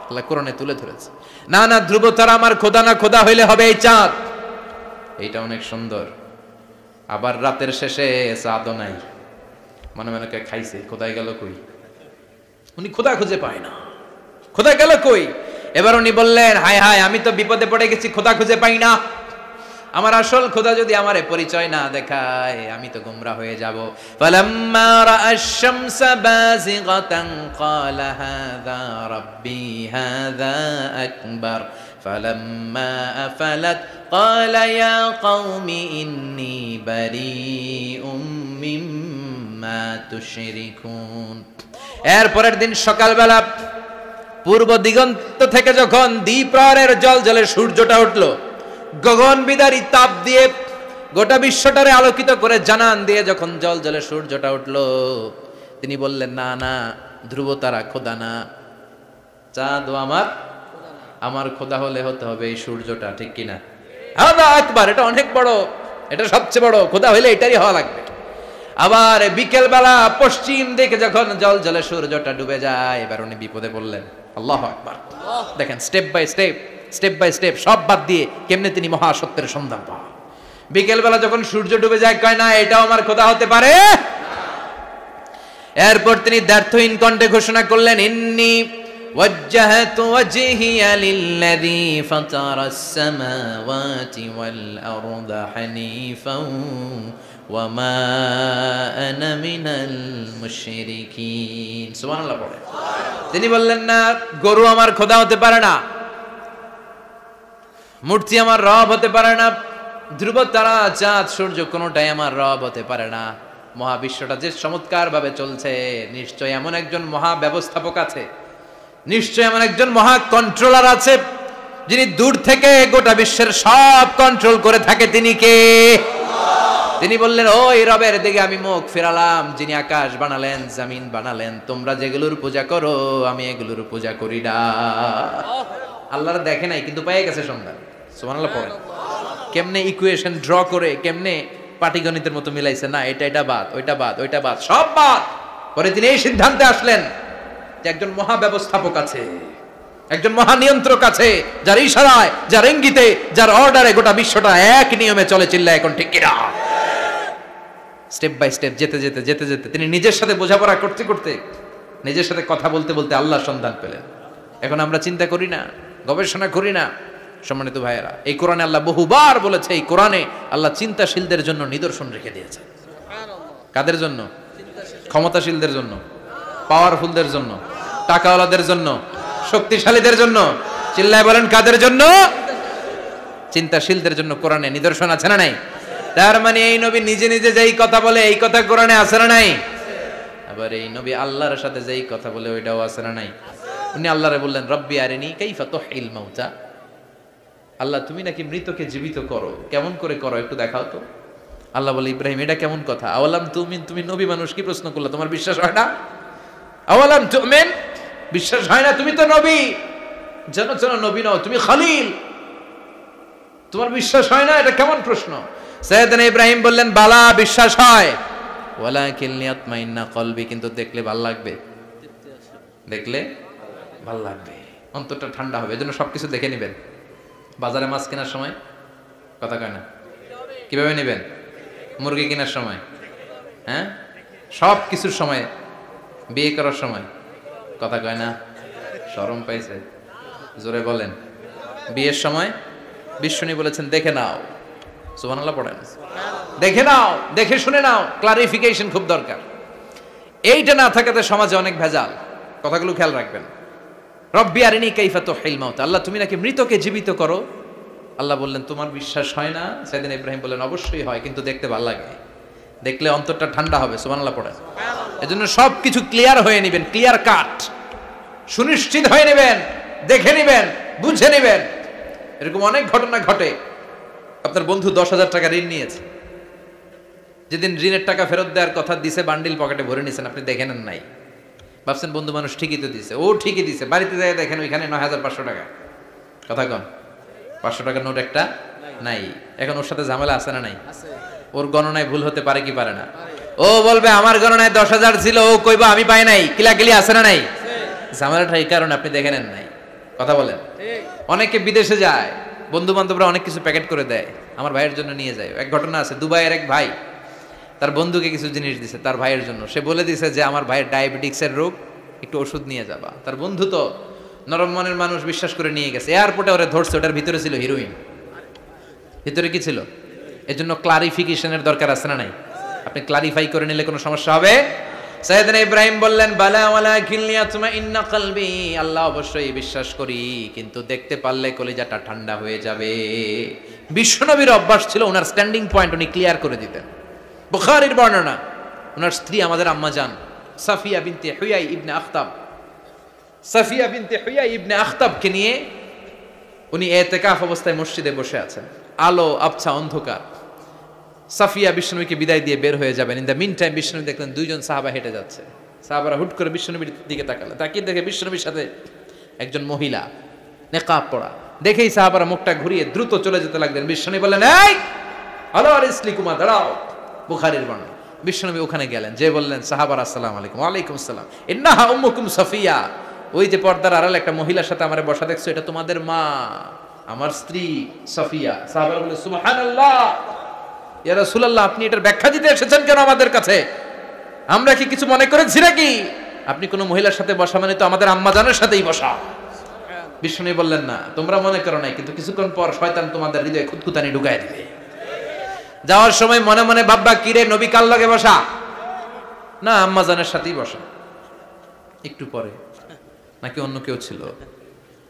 আল্লাহ কোরআনে তুলে ধরেছে। না না, ধ্রুব তারা আমার খোদা না, খোদা হইলে হবে এই চাঁদ। এইটা অনেক সুন্দর। আবার রাতের শেষে চাঁদও নাই, মনে মনে খাইছে, খোদাই গেল কই? উনি খোদা খুঁজে পায় না, খোদা গেল কই? এবার উনি বললেন, হায় হায়, আমি তো বিপদে পড়ে গেছি, খোদা খুঁজে পাই না। আমার আসল খোদা যদি আমারে পরিচয় না দেখায়, আমি তো গোমরা হয়ে যাব। ফালাম্মা রাআশ শামসা বাযিগাতান ক্বালা হাযা রাব্বি হাযা আকবার ফালাম্মা আফালাত ক্বালা ইয়া কওমি ইন্নী বারীউম মিম্মা তুশরিকুন। এরপরের দিন সকালবেলা পূর্ব দিগন্ত থেকে যখন দ্বিপ্রহরের জ্বলজ্বলে সূর্যটা উঠলো, গগন বিদারী তাপ দিয়ে গোটা বিশ্বটারে আলোকিত করে জানান দিয়ে যখন জ্বলজ্বলে সূর্যটা উঠলো, তিনি বললেন, না না, ধ্রুব তারা খোদা না, চাঁদও আমার খোদা হলে হতে হবে এই সূর্যটা, ঠিক কিনা? হাযা আকবার, এটা অনেক বড়, এটা সবচেয়ে বড়, খোদা হইলে এটাই হওয়া লাগবে। আবার বিকেল বেলা পশ্চিম দিকে যখন জ্বলজ্বলে সূর্যটা ডুবে যায়, এবার উনি বিপদে পড়লেন। আল্লাহু আকবার। দেখেন স্টেপ বাই স্টেপ সব বাদ দিয়ে কেমনে তিনি মহাসত্যের সন্ধান পান। বিকেল বেলা যখন সূর্য ডুবে যায়, কয় না এটাও আমার খোদা হতে পারে। এরপর তিনি দ্ব্যর্থহীন কণ্ঠে ঘোষণা করলেন, ইন্নী ওয়াজ্জাহতু ওয়াজহিয়া লিল্লাযী ফাতারাস সামাওয়াতি ওয়াল আরদা হানিফাও ওয়া মা আনা মিনাল মুশরিকিন। সুবহানাল্লাহ পড়ে। তিনি বললেন, না, গরু আমার খোদা হতে পারে না, মূর্তি আমার রব হতে পারে না, ধ্রুব তারা চাঁদ সূর্য কোনোটাই আমার রব হতে পারে না। মহাবিশ্বটা যে চমৎকার ভাবে চলছে, নিশ্চয় এমন একজন মহা ব্যবস্থাপক আছে, নিশ্চয় এমন একজন মহা কন্ট্রোলার আছে, যিনি দূর থেকে গোটা বিশ্বের সব কন্ট্রোল করে থাকে। তিনি কে? তিনি বললেন, ওই রবের দিকে আমি মুখ ফেরালাম, যিনি আকাশ বানালেন, জমিন বানালেন। তোমরা যেগুলোর পূজা করো, আমি এগুলোর পূজা করি না। আল্লাহর দেখে নাই, কিন্তু পেয়ে গেছে সন্ধান। সুবহানাল্লাহ পড়েন। কেমনে ইকুয়েশন ড্র করে, কেমনে পাটিগণিতের মতো মিলাইছে, না এটা বাদ, ওইটা বাদ, সব বাদ। পরে তিনি এই সিদ্ধান্তে আসলেন যে একজন মহা ব্যবস্থাপক আছে, একজন মহা নিয়ন্ত্রক আছে, যার ইশারায়, যার ইঙ্গিতে, যার অর্ডারে গোটা বিশ্বটা এক নিয়মে চলে। চিল্লা এখন ঠিক কিনা? স্টেপ বাই স্টেপ যেতে তিনি নিজের সাথে বোঝাপড়া করতে নিজের সাথে কথা বলতে আল্লাহর সন্ধান পেলেন। এখন আমরা চিন্তা করি না, গবেষণা করি না। সম্মানিত ভাইয়েরা, এই কোরআনে আল্লাহ বহুবার বলেছে, এই কোরআনে আল্লাহ চিন্তাশীলদের জন্য নিদর্শন রেখে দিয়েছে। কাদের জন্য? ক্ষমতাশীলদের জন্য, পাওয়ারফুলদের জন্য, টাকাওয়ালাদের জন্য, শক্তিশালীদের জন্য। চিল্লায় বলেন, কাদের জন্য? চিন্তাশীলদের জন্য কোরআনে নিদর্শন আছে না নাই? তার মানে এই নবী নিজে নিজে যেই কথা বলে, এই কথা কোরআনে আছে না নাই? আবার এই নবী আল্লাহর সাথে যেই কথা বলে, ওইটাও আছে না নাই? উনি আল্লাহরে বললেন, রব্বি আরিনি কাইফা তুহিল মাউতা। আল্লাহ, তুমি নাকি মৃতকে জীবিত করো, কেমন করে করো একটু দেখাও তো। আল্লাহ বলে, ইব্রাহিম, এটা কেমন কথা? আওয়ালাম তুমিন, তুমি নবী মানুষ, কি প্রশ্ন করলে? তোমার বিশ্বাস হয় না? আওয়ালাম তুমিন, বিশ্বাস হয় না? তুমি তো নবী, যেন নবী নও, তুমি খলিল, তোমার বিশ্বাস হয় না? এটা কেমন প্রশ্ন? সাইয়েদনা ইব্রাহিম বললেন, বালা, বিশ্বাস হয়, ওয়ালাকিন লিয়াতমাইন্না কলবি, কিন্তু দেখলে ভাল লাগবে, দেখলে ভাল লাগবে, অন্তরটা ঠান্ডা হবে। এজন্য সবকিছু দেখে নেবেন। বাজারে মাছ কেনার সময় কথা কয় না, কিভাবে নেবেন? মুরগি কেনার সময়, হ্যাঁ, সব কিছুর সময়, বিয়ে করার সময় কথা কয় না, শরম পাইছে, জোরে বলেন। বিয়ের সময় বিশ্বনী বলেছেন দেখে নাও, সুবহানাল্লাহ পড়েন, দেখে নাও, দেখে শুনে নাও, ক্লারিফিকেশন খুব দরকার। এইটা না থাকাতে সমাজে অনেক ভেজাল, কথাগুলো খেয়াল রাখবেন। রব্বি আরিনি কাইফা তুহিল মাউত, আল্লাহ তুমি নাকি মৃতকে জীবিত করো। আল্লাহ বললেন তোমার বিশ্বাস হয় না? সাইয়েদনা ইব্রাহিম বললেন অবশ্যই হয়, কিন্তু দেখতে ভালো লাগে, দেখলে অন্তরটা ঠান্ডা হবে, সুবহানাল্লাহ পড়েন। এজন্য সব কিছু ক্লিয়ার হয়ে নেবেন, ক্লিয়ার কাট, সুনিশ্চিত হয়ে নেবেন, দেখে নেবেন, বুঝে নেবেন। এরকম অনেক ঘটনা ঘটে। আপনার বন্ধু 10,000 টাকা ঋণ নিয়েছে, যেদিন ঋণের টাকা ফেরত দেওয়ার কথা দিছে বান্ডিল পকেটে ভরে নিয়েছেন, আপনি দেখে নেন নাই, ভাবছেন বন্ধু মানুষ ঠিকই তো দিছে, ও ঠিকই দিছে, বাড়িতে যায় দেখেন ওইখানে 9,500 টাকা। কথা কন, 500 টাকার নোট একটা নাই। এখন ওর সাথে ঝামেলা আছে না নাই? ওর গণনায় ভুল হতে পারে কি পারে না? ও বলবে আমার গণনায় 10,000 ছিল, ও কইবা আমি পাই নাই, কিলাকিলি আছে না নাই? ঝামেলাটা এই কারণে আপনি দেখে নেন নাই। কথা বলেন। অনেকে বিদেশে যায়, বন্ধু বান্ধবরা অনেক কিছু প্যাকেট করে দেয়, আমার ভাইয়ের জন্য নিয়ে যায়। এক ঘটনা আছে, দুবাইয়ের এক ভাই তার বন্ধুকে কিছু জিনিস দিছে তার ভাইয়ের জন্য। সে বলে দিছে যে আমার ভাইয়ের ডায়াবেটিক্সের রোগ, একটু ওষুধ নিয়ে যাবা। তার বন্ধু তো নরম মনের মানুষ, বিশ্বাস করে নিয়ে গেছে। এয়ারপোর্টে ওরা ধরছে, ওটার ভিতরে ছিল হিরোইন। ভিতরে কি ছিল? এজন্য ক্লারিফিকেশনের দরকার আছে না নাই? আপনি ক্লারিফাই করে নিলে কোনো সমস্যা হবে? সাইয়েদনা ইব্রাহিম বললেন বালা ওয়ালাকিন লিয়াতমাইন্না কলবি, আল্লাহ অবশ্যই বিশ্বাস করি, কিন্তু দেখতে পারলে কলিজাটা ঠান্ডা হয়ে যাবে। বিশ্বনবীর অভ্যাস ছিল ওনার স্ট্যান্ডিং পয়েন্ট উনি ক্লিয়ার করে দিতেন। বুখারীর বর্ণনা, ওনার স্ত্রী আমাদের আম্মা জান সাফিয়া বিনতে হুয়াই ইবনে আখতাব, সাফিয়া বিনতে হুয়াই ইবনে আখতাবকে নিয়ে উনি ইতিকাফ অবস্থায় মসজিদে বসে আছেন, আলো আবছা অন্ধকার। সাফিয়া বিশ্বনবীকে বিদায় দিয়ে বের হয়ে যাবেন। ইন দ্য মিন টাইম বিশ্বনবী দেখলেন দুইজন সাহাবা হেঁটে যাচ্ছে। সাহাবারা হুট করে বিশ্বনবীর দিকে তাকালেন, তাকিয়ে দেখে বিশ্বনবীর সাথে একজন মহিলা নেকাব পরা। দেখেই সাহাবারা মুখটা ঘুরিয়ে দ্রুত চলে যেতে লাগলেন। বিশ্বনবী বললেন এই আলো আর ইসলিকুমা, দাঁড়াও। বুখারীর বর্ণনা। বিশ্বনবী ওখানে গেলেন, যে বললেন সাহাবারা আসসালামু আলাইকুম। ওয়ালাইকুম আসসালাম। ইন্নাহা উম্মুকুম সাফিয়া, ওই যে পর্দার আড়ালে একটা মহিলার সাথে আমারে বসা দেখছো, এটা তোমাদের মা, আমার স্ত্রী সাফিয়া। সাহাবারা বললেন সুবহানাল্লাহ, ইয়া রাসূলুল্লাহ আপনি এটার ব্যাখ্যা দিতে এসেছেন কেন আমাদের কাছে? আমরা কি কিছু মনে করেছি নাকি? আপনি কোন মহিলার সাথে বসা মানে তো আমাদের আম্মা জানের সাথেই বসা। বিষ্ণু বললেন না, তোমরা মনে করো নাই, কিন্তু কিছুক্ষণ পর শয়তান তোমাদের হৃদয়ে খুঁতখুঁতানি ঢুকায় দিবে। যাওয়ার সময় মনে মনে ভাববা কিরে নবী কার লগে বসা? না, আম্মা জানের সাথেই বসা। একটু পরে নাকি অন্য কেউ ছিল?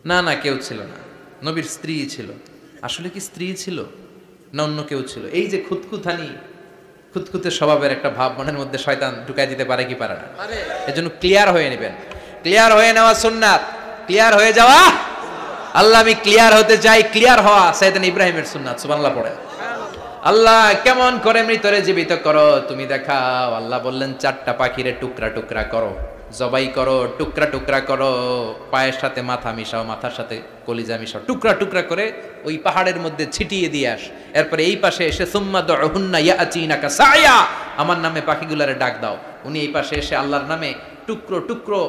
না না, কেউ ছিল না, নবীর স্ত্রী ছিল। আসলে কি স্ত্রী ছিল না অন্য কেউ ছিল? এই যে খুঁতখুঁতানি, খুঁতখুঁতে স্বভাবের একটা ভাব মনের মধ্যে শয়তান ঢুকায় দিতে পারে কি পারে না? এজন্য ক্লিয়ার হয়ে নেবেন। ক্লিয়ার হয়ে নেওয়া সুন্নাত, ক্লিয়ার হয়ে যাওয়া। আল্লাহ আমি ক্লিয়ার হতে চাই, ক্লিয়ার হওয়া সাইয়েদনা ইব্রাহিমের সুন্নাত। সুবহানাল্লাহ পড়ে। আল্লাহ কেমন করে মৃতরে জীবিত করো তুমি দেখাও। আল্লাহ বললেন 4টা পাখিরে টুকরা টুকরা করো, জবাই করো, টুকরা টুকরা করো, পায়ের সাথে মাথা মিশাও, মাথার সাথে কলিজা মিশাও, টুকরা টুকরা করে ওই পাহাড়ের মধ্যে ছিটিয়ে দিয়ে আস। এরপরে এই পাশে এসে সুম্মা দুহুন্না ইয়াতিনাকা সায়া, আমার নামে পাখিগুলোরে ডাক দাও। উনি এই পাশে এসে আল্লাহর নামে টুকরো টুকরো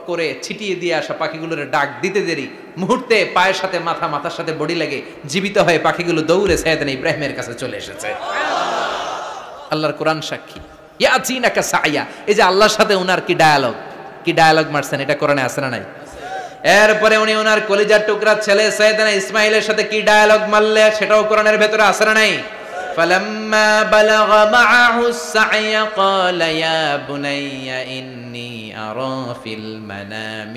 করে ছিটিয়ে দিয়ে আসা পাখিগুলোরে ডাক দিতে দেরি মুহূর্তে পায়ের সাথে মাথা, মাথার সাথে বডি লাগে জীবিত হয়ে পাখিগুলো দৌড়ে সাইয়েদনা ইব্রাহিমের কাছে চলে এসেছে। আল্লাহর কোরআন সাক্ষী। ইয়াতিনাকা সায়া, এই যে আল্লাহর সাথে উনার কি ডায়ালগ মারছেন, এটা কোরআনে আছে না নাই? এরপরে উনি ওনার কলিজার টুকরা ছেলে সাইয়েদনা ইসমাইলের সাথে কি ডায়ালগ মারলে, সেটাও কোরআনের ভেতরে আছে না নাই? فلما بلغ معه السعي قال يا بني إني أرى في المنام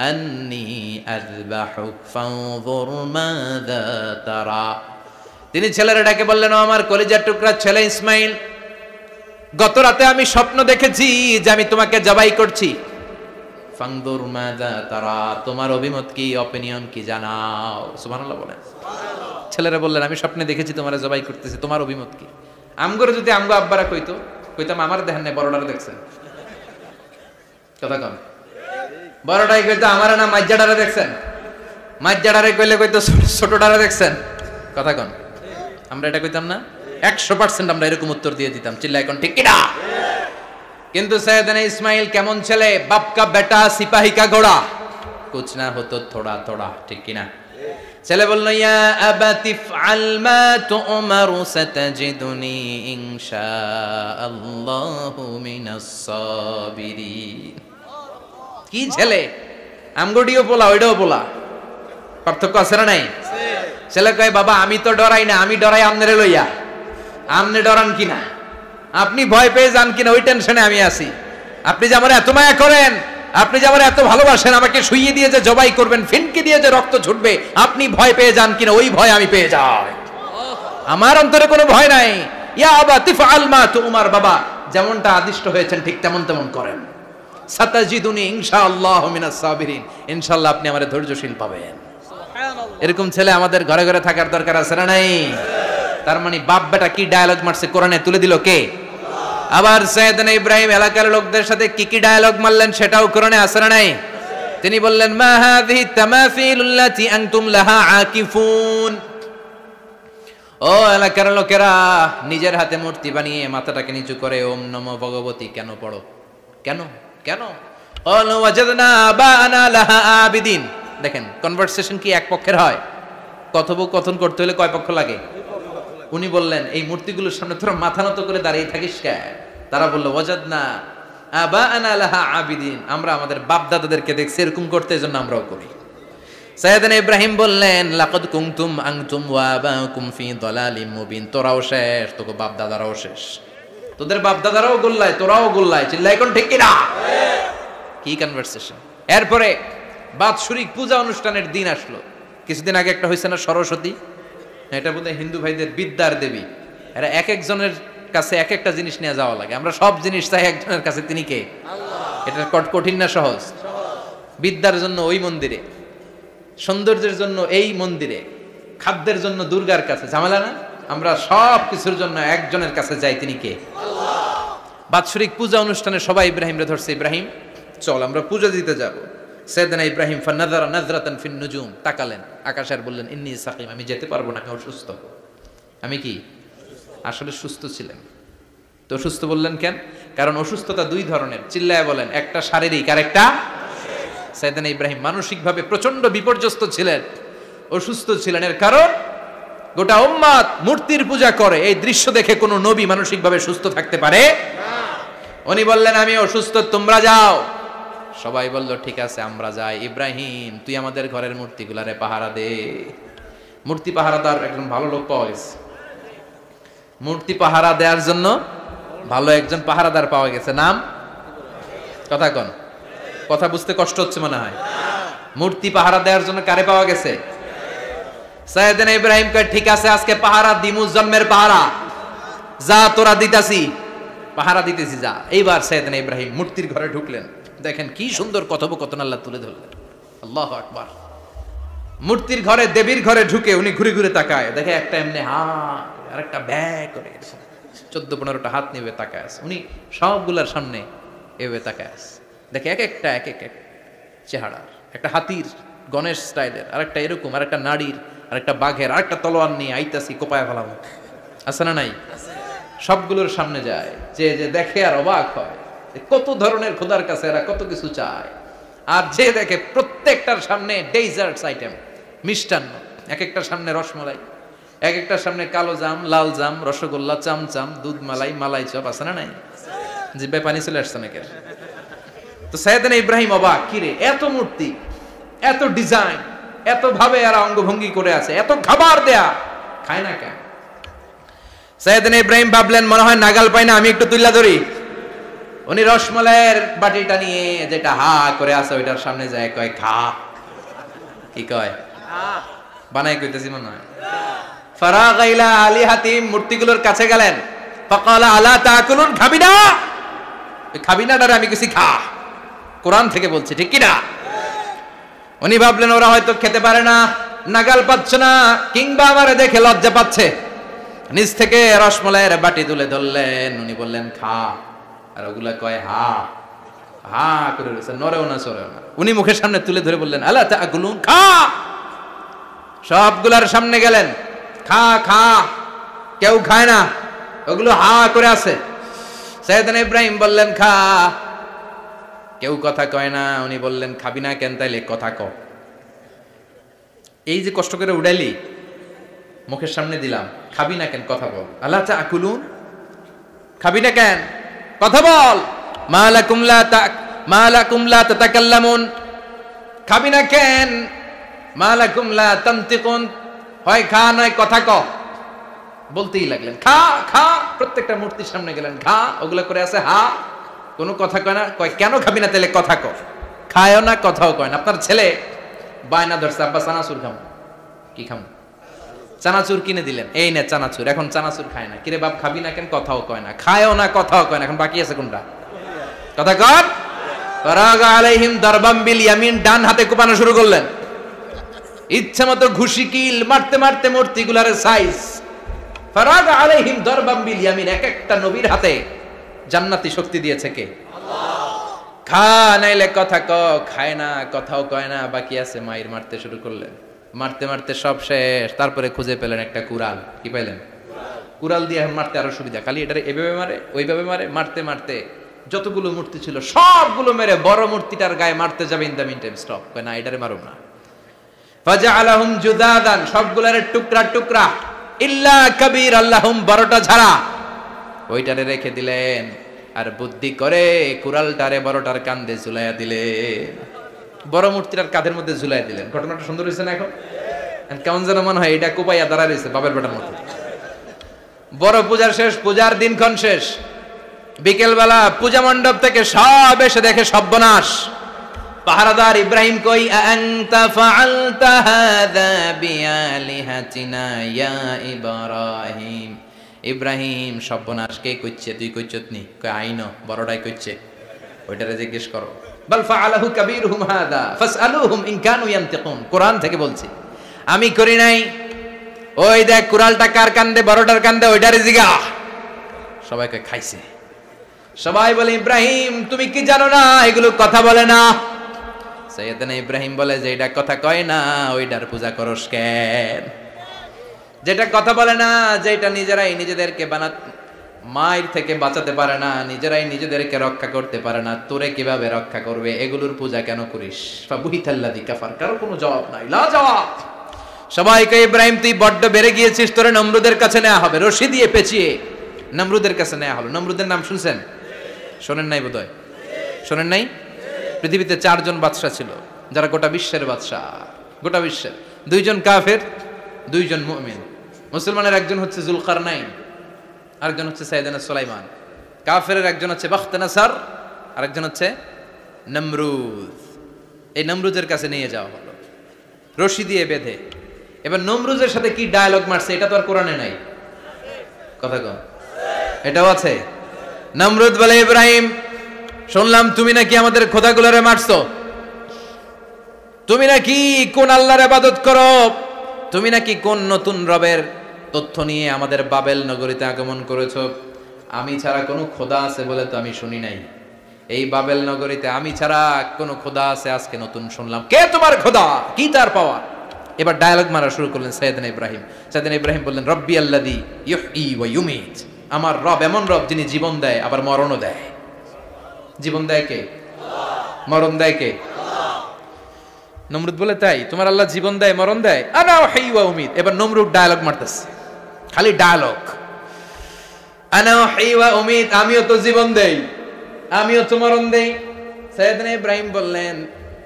أني أذبحك فانظر ماذا ترى। তিনি ছেলের ডাকে বললেন, ও আমার কলিজার টুকরা ছেলে ইসমাইল, গত রাতে আমি স্বপ্ন দেখেছি যে আমি তোমাকে জবাই করছি। ফানজুর মাযা তারা, তোমার অভিমত কি, অপিনিয়ন কি জানাও। সুবহানাল্লাহ বলেন। ছেলেরা বললেন আমি স্বপ্নে দেখেছি তোমারে জবাই করতেছি, তোমার অভিমত কি? আমগরে যদি আমগো আব্বারা কইতাম আমার দেখেন নাই, বড়ডারে দেখছেন। কথা কম, বড়টাই কইতো আমার না মাজ্জাডারে দেখছেন, মাজ্জাডারে কইলে কইতো ছোটডারে দেখছেন। কথা কন, আমরা এটা কইতাম না? 100% আমরা এরকম উত্তর দিয়ে দিতাম, চিল্লায় কোন ঠিক কিনা? কিন্তু সাইয়েদনা ইসমাইল কেমন ছেলে, বাপ কা বেটা সিপাহি কা ঘোড়া, কুছ না হতো থোড়া থোড়া, ঠিক কিনা? ছেলে বলল, ইয়া আবাতি ফআল মা তু'মারু সাতাজিদুনি ইনশাআল্লাহু মিনাস সাবিরিন। কি ছেলে, আমগডিও পোলা ওইটাও পোলা, পার্থক্য আছে না নাই? ছেলে কয়, বাবা আমি তো ডরাই না, আমি ডরাই আমনেরে লইয়া। আমনে ডরান কিনা, আপনি ভয় পেয়ে যান কিনা ওই টেনশনে আমি আছি। আপনি যে আমার এত মায়া করেন, আপনি যে আমার এত ভালোবাসেন, আমাকে শুইয়ে দিয়ে যে জবাই করবেন, ফিনকি দিয়ে যে রক্ত ছুটবে, আপনি ভয় পেয়ে যান কিনা ওই ভয় আমি পেয়ে যাই। আমার অন্তরে কোনো ভয় নাই। ইয়া আবাতি ফাআল মা তু'মার, বাবা যেমনটা আদিষ্ট হয়েছেন ঠিক তেমন তেমন করেন। সাতাজিদুনি ইনশাআল্লাহু মিনাস সাবিরিন, ইনশাআল্লাহ আপনি আমারে ধৈর্যশীল পাবেন। এরকম ছেলে আমাদের ঘরে ঘরে থাকার দরকার আছে না নাই? তার মানে বাপ বেটা কি ডায়ালগ মারছে কোরআনে তুলে দিল কে? আবার সাইয়েদনা ইব্রাহিম এলাকার লোকদের সাথে কি কি ডায়ালগ মারলেন সেটাও কোরআনে আছে না নাই? তিনি বললেন, মা হাযিহি তামাসিলুল্লাতী আনতুম লাহা আকিফুন। ও এলাকার লোকেরা, নিজের হাতে মূর্তি বানিয়ে মাথাটাকে নিচু করে ওম নমো ভগবতী কেন পড়ো? কেন কেন? ক্বালু ওয়াজাদনা আবানা লাহা আবিদিন। দেখেন কনভারসেশন কি এক পক্ষের হয়? কথোপকথন করতে হলে কয় পক্ষ লাগে? উনি বললেন, এই মূর্তিগুলোর সামনে তোরা মাথা নত করে দাঁড়িয়ে থাকিস কেন? তারা বলল, ওয়াজাদনা আবানা লাহা আবিদিন, আমরা আমাদের বাপ দাদাদেরকে দেখছি এরকম করতে, এজন্য আমরাও করি। সাইয়েদনা ইব্রাহিম বললেন, লাকাদ কুনতুম আনতুম ওয়া আবাকুম ফি দালালিম মুবিন। তোরাও শেষ, তোকে বাপ দাদারাও শেষ, তোদের বাপ দাদারাও গোল্লায়, তোরাও গোল্লায়। চিল্লাই কোন ঠিক কিনা? কি কনভারসেশন! এরপরে বাৎসরিক পূজা অনুষ্ঠানের দিন আসলো। কিছুদিন আগে একটা হয়েছে না, সরস্বতী? এটা বোধহয় হিন্দু ভাইদের বিদ্যার দেবী। এরা এক একজনের কাছে এক একটা জিনিস নিয়ে যাওয়া লাগে। আমরা সব জিনিস চাই একজনের কাছে, তিনি কে? এটা কঠিন না সহজ? বিদ্যার জন্য ওই মন্দিরে, সৌন্দর্যের জন্য এই মন্দিরে, খাদ্যের জন্য দুর্গার কাছে, ঝামেলা না? আমরা সব কিছুর জন্য একজনের কাছে যাই, তিনি কে? বাৎসরিক পূজা অনুষ্ঠানে সবাই ইব্রাহিমরে ধরছে, ইব্রাহিম চল আমরা পূজা দিতে যাব। সাইয়েদনা ইব্রাহিম ফানাযারা নাযরাতান ফিন নুজুম, তাকালেন আকাশে আর বললেন, ইন্নী সাকিম, আমি যেতে পারবো না, আমি অসুস্থ। আমি কি আসলে সুস্থ ছিলেন? তো অসুস্থ বললেন কেন? কারণ অসুস্থতা দুই ধরনের, চিল্লায় বলেন, একটা শারীরিক আর একটা। সাইয়েদনা ইব্রাহিম মানসিকভাবে প্রচন্ড বিপর্যস্ত ছিলেন, অসুস্থ ছিলেন। এর কারণ গোটা উম্মত মূর্তির পূজা করে, এই দৃশ্য দেখে কোনো নবী মানসিকভাবে সুস্থ থাকতে পারে না। উনি বললেন, আমি অসুস্থ, তোমরা যাও। সবাই বলল, ঠিক আছে আমরা যাই। ইব্রাহিম তুই আমাদের ঘরের মূর্তিগুলারে পাহারা দে। মূর্তি পাহারাদার একজন ভালো লোক পাওয়া গেছে, মূর্তি পাহারা দেওয়ার জন্য ভালো একজন পাহারাদার পাওয়া গেছে। নাম? কথা কন, কথা বুঝতে কষ্ট হচ্ছে মনে হয়। মূর্তি পাহারা দেওয়ার জন্য কারে পাওয়া গেছে? সাইয়েদনা ইব্রাহিম কয়, ঠিক আছে আজকে পাহারা দিমু, জন্মের পাহারা। যা তোরা দিতাছি, পাহারা দিতেছি, যা। এইবার সাইয়েদনা ইব্রাহিম মূর্তির ঘরে ঢুকলেন। দেখেন কি সুন্দর কথোপকথন আল্লাহ তুলে ধরলেন। আল্লাহু আকবার। মূর্তির ঘরে, দেবীর ঘরে ঢুকে উনি ঘুরে ঘুরে তাকায়, দেখে একটা এমনি আর একটা ব্যাগ করে 14-15টা হাত নিয়ে তাকায় আছে। উনি সবগুলার সামনে এভাবে তাকায় আছে, দেখে এক একটা এক এক চেহারা, একটা হাতির গণেশ স্টাইলের, আর একটা এরকম, আর একটা নারীর, আর একটা বাঘের, আর একটা তলোয়ার নিয়ে আইতাছি, কোপায় ফেলাম। আছে না নাই? সবগুলোর সামনে যায়, যে যে দেখে আর অবাক হয়, কত ধরনের খোদার কাছে এরা কত কিছু চায়। আর যে দেখে প্রত্যেকটার সামনে ডেজার্টস আইটেম, মিষ্টান্ন, এক একটার সামনে রসমালাই, এক একটার সামনে কালো জাম, লাল জাম, রসগোল্লা, চামচাম, দুধ মালাই, মালাই চপ। আছে না নাই? জিব্বায় পানি চলে আসছে নাকি? তো সাইয়েদনা ইব্রাহিম অবাক, কিরে এত মূর্তি, এত ডিজাইন, এত ভাবে এরা অঙ্গভঙ্গি করে আছে, এত খাবার দেয়া, খায় না কেন? সাইয়েদনা ইব্রাহিম ভাবলেন, মনে হয় নাগাল পাই না, আমি একটু তুল্লা ধরি। উনি রসমালাইয়ের বাটিটা নিয়ে, যেটা হা করে আছে, ওইটার সামনে যায়, কয় খা। কি কয়? বানাই কইতেছি মনে হয়। ফারাগা ইলা আলিহাতিম, মূর্তিগুলোর কাছে গেলেন। ফাকালা আলা তাকুলুন, খাবি না? খাবি না ডারে আমি কিছু খা, কোরআন থেকে বলছি, ঠিক কি না? উনি ভাবলেন ওরা হয়তো খেতে পারে না, নাগাল পাচ্ছে না, কিংবা আমারে দেখে লজ্জা পাচ্ছে। নিজ থেকে রসমালাইয়ের বাটি তুলে ধরলেন। উনি বললেন খা, আর ওগুলা কয় হা হা করে রয়েছে, নরেও না সরেও না। উনি মুখের সামনে তুলে ধরে বললেন, আলা তাকুলুন, খা। সবগুলার সামনে গেলেন, খা খা। কেউ খায় না, ওগুলো হা করে আছে। সাইয়েদনা ইব্রাহিম বললেন খা, কেউ কথা কয় না। উনি বললেন, খাবি না কেন? তাইলে কথা ক। এই যে কষ্ট করে উড়াইলি, মুখের সামনে দিলাম, খাবি না কেন? কথা বল। আলা তাকুলুন, খাবি না কেন? কথা বল। মা লাকুম লা তাতাকাল্লামুন, খাবি না কেন? মা লাকুম লা তানতিকুন, হয় খা নয় কথা ক। বলতেই লাগলেন খা খা, প্রত্যেকটা মূর্তির সামনে গেলেন, খা। ওগুলা করে আছে হা, কোনো কথা কয় না। কয় কেন খাবি না? তাহলে কথা ক। খায়ও না, কথাও কয় না। আপনার ছেলে বায়না ধরছে, আব্বা চানাচুর খাম। কি খাম? চানাচুর কিনে দিলেন, এই না চানাচুর। এখন চানাচুর খায় না। কিরে বাপ খাবি না কেন? কথাও কয় না। খায়ও না, কথাও কয় না। এখন বাকি আছে কোনটা? কথা কর। ফারাগা আলাইহিম দারবাম বিল ইয়ামিন, ডান হাতে কোপানো শুরু করলেন। ইচ্ছা মতো ঘুষি কিল মারতে মারতে মূর্তিগুলার সাইজ। ফারাগা আলাইহিম দারবাম বিল ইয়ামিন, এক একটা নবীর হাতে জান্নাতি শক্তি দিয়েছে কে? আল্লাহ। খা নাইলে কথা ক, খায় না, কথাও কয় না, বাকি আছে। মাইর মারতে শুরু করলেন, মারতে মারতে সব শেষ। তারপরে খুঁজে পেলেন একটা কুড়াল। কি পাইলেন? কুড়াল দিয়ে মারতে আরো সুবিধা। খালি এটা এভাবে মারে, ওইভাবে মারে। মারতে মারতে যতগুলো মূর্তি ছিল সবগুলো মেরে বড় মূর্তিটার গায়ে মারতে যাবে। In the mean time stop, কয় না এটারে মারুম না। ফাজআলাহুম জুদাদান, সবগুলার টুকরা টুকরা। ইল্লা কাবীর আল্লাহুম, বড়টা ছাড়া ওইটারে রেখে দিলেন। আর বুদ্ধি করে কুড়ালটারে বড়টার কাঁধে ঝুলাইয়া দিলেন। বড় মূর্তিটার কাঁধের মধ্যে ঝুলাই দিলেন। ঘটনাটা সুন্দর হয়েছে না? এখন কেমন যেন মনে হয় এটা কোপাইয়া দাঁড়া রয়েছে বাপের বেটার মতো। বড় পূজার শেষ, পূজার দিনক্ষণ শেষ। বিকেলবেলা পূজা মণ্ডপ থেকে সব এসে দেখে সর্বনাশ। পাহারাদার ইব্রাহিম কই? আনতা ফাআলতা হাযা বিআলিহাতিনা ইয়া ইব্রাহিম। ইব্রাহিম, সর্বনাশ কে কইছে? তুই কইছত নি? কই আইনো, বড়টাই কইছে। ওইটারে জিজ্ঞেস করো। বাল ফাআলাহু কাবীরুহুম হাযা ফাসআলুহুম ইন কানু ইয়ানতিকুন। কোরআন থেকে বলছি, আমি করি নাই। ওই দেখ কুড়ালটা কার কান্দে? বড়টার কান্দে, ওইটারে জিগা। সবাইকে খাইছে। সবাই বলে ইব্রাহিম তুমি কি জানো না এগুলো কথা বলে না? সাইয়েদনা ইব্রাহিম বলে যে এটা কথা কয় না, ওইটার পূজা করস কেন? যেটা কথা বলে না, যেটা নিজেরাই নিজেদেরকে মায়ের থেকে বাঁচাতে পারে না, নিজেরাই নিজেদেরকে রক্ষা করতে পারে না, তোরে কিভাবে রক্ষা করবে? এগুলোর পূজা কেন করিস? ফাবুহিতাল্লাযী কাফার, কারো কোনো জবাব নাই, লা জবাব। সবাইকে ইব্রাহিম তুই বড্ড বেড়ে গিয়েছিস, তোরে নমরুদের কাছে নেওয়া হবে। রশি দিয়ে পেঁচিয়ে নমরুদের কাছে নেওয়া হলো। নমরুদের নাম শুনছেন? শোনেন নাই বোধহয়। শোনেন নাই? পৃথিবীতে 4 জন বাদশা ছিল, যারা গোটা বিশ্বের বাদশা। গোটা বিশ্বের 2 জন কাফের, 2 জন মুমিন। মুসলমানের একজন হচ্ছে জুলকারনাইন, আরেকজন হচ্ছে সাইয়েদনা সুলাইমান। কাফেরের একজন হচ্ছে বাখতানাসার, আরেকজন হচ্ছে নমরুদ। এই নমরুদের কাছে নিয়ে যাওয়া হলো রশি দিয়ে বেঁধে। এবার নমরুদের সাথে কি ডায়ালগ মারছে এটা তো আর কোরআনে নাই। কথা কম, এটাও আছে। নমরুদ বলে ইব্রাহিম, শুনলাম তুমি নাকি আমাদের খোদাগুলোরে মারছো, তুমি নাকি কোন আল্লাহর ইবাদত করো, তুমি নাকি কোন নতুন রবের তথ্য নিয়ে আমাদের বাবেল নগরীতে আগমন করেছো। আমি ছাড়া কোনো খোদা আছে বলে তো আমি শুনি নাই। এই বাবেল নগরীতে আমি ছাড়া কোনো খোদা আছে আজকে নতুন শুনলাম। কে তোমার খোদা? কি তার পাওয়া? এবার ডায়ালগ মারা শুরু করলেন সাইয়েদনা ইব্রাহিম। সাইয়েদনা ইব্রাহিম বললেন, রব্বি আল্লাযী ইউহয়ী ওয়া ইউমীত। আমার রব এমন রব যিনি জীবন দেয় আবার মরণও দেয়। জীবন দেয় কে? আল্লাহ। মরণ দেয় কে? আল্লাহ। নমরুদ বলে তাই তোমার আল্লাহ জীবন দেয় মরণ দেয়? আনা উহয়ী ওয়া উমীত। এবার নমরুদ ডায়ালগ মারতেছে, খালি ডায়ালগ। আনা উহয়ী ওয়া উমীত, আমিও তো জীবন দেই, আমিও তো মরণ দেই। সাইয়েদনা ইব্রাহিম বললেন,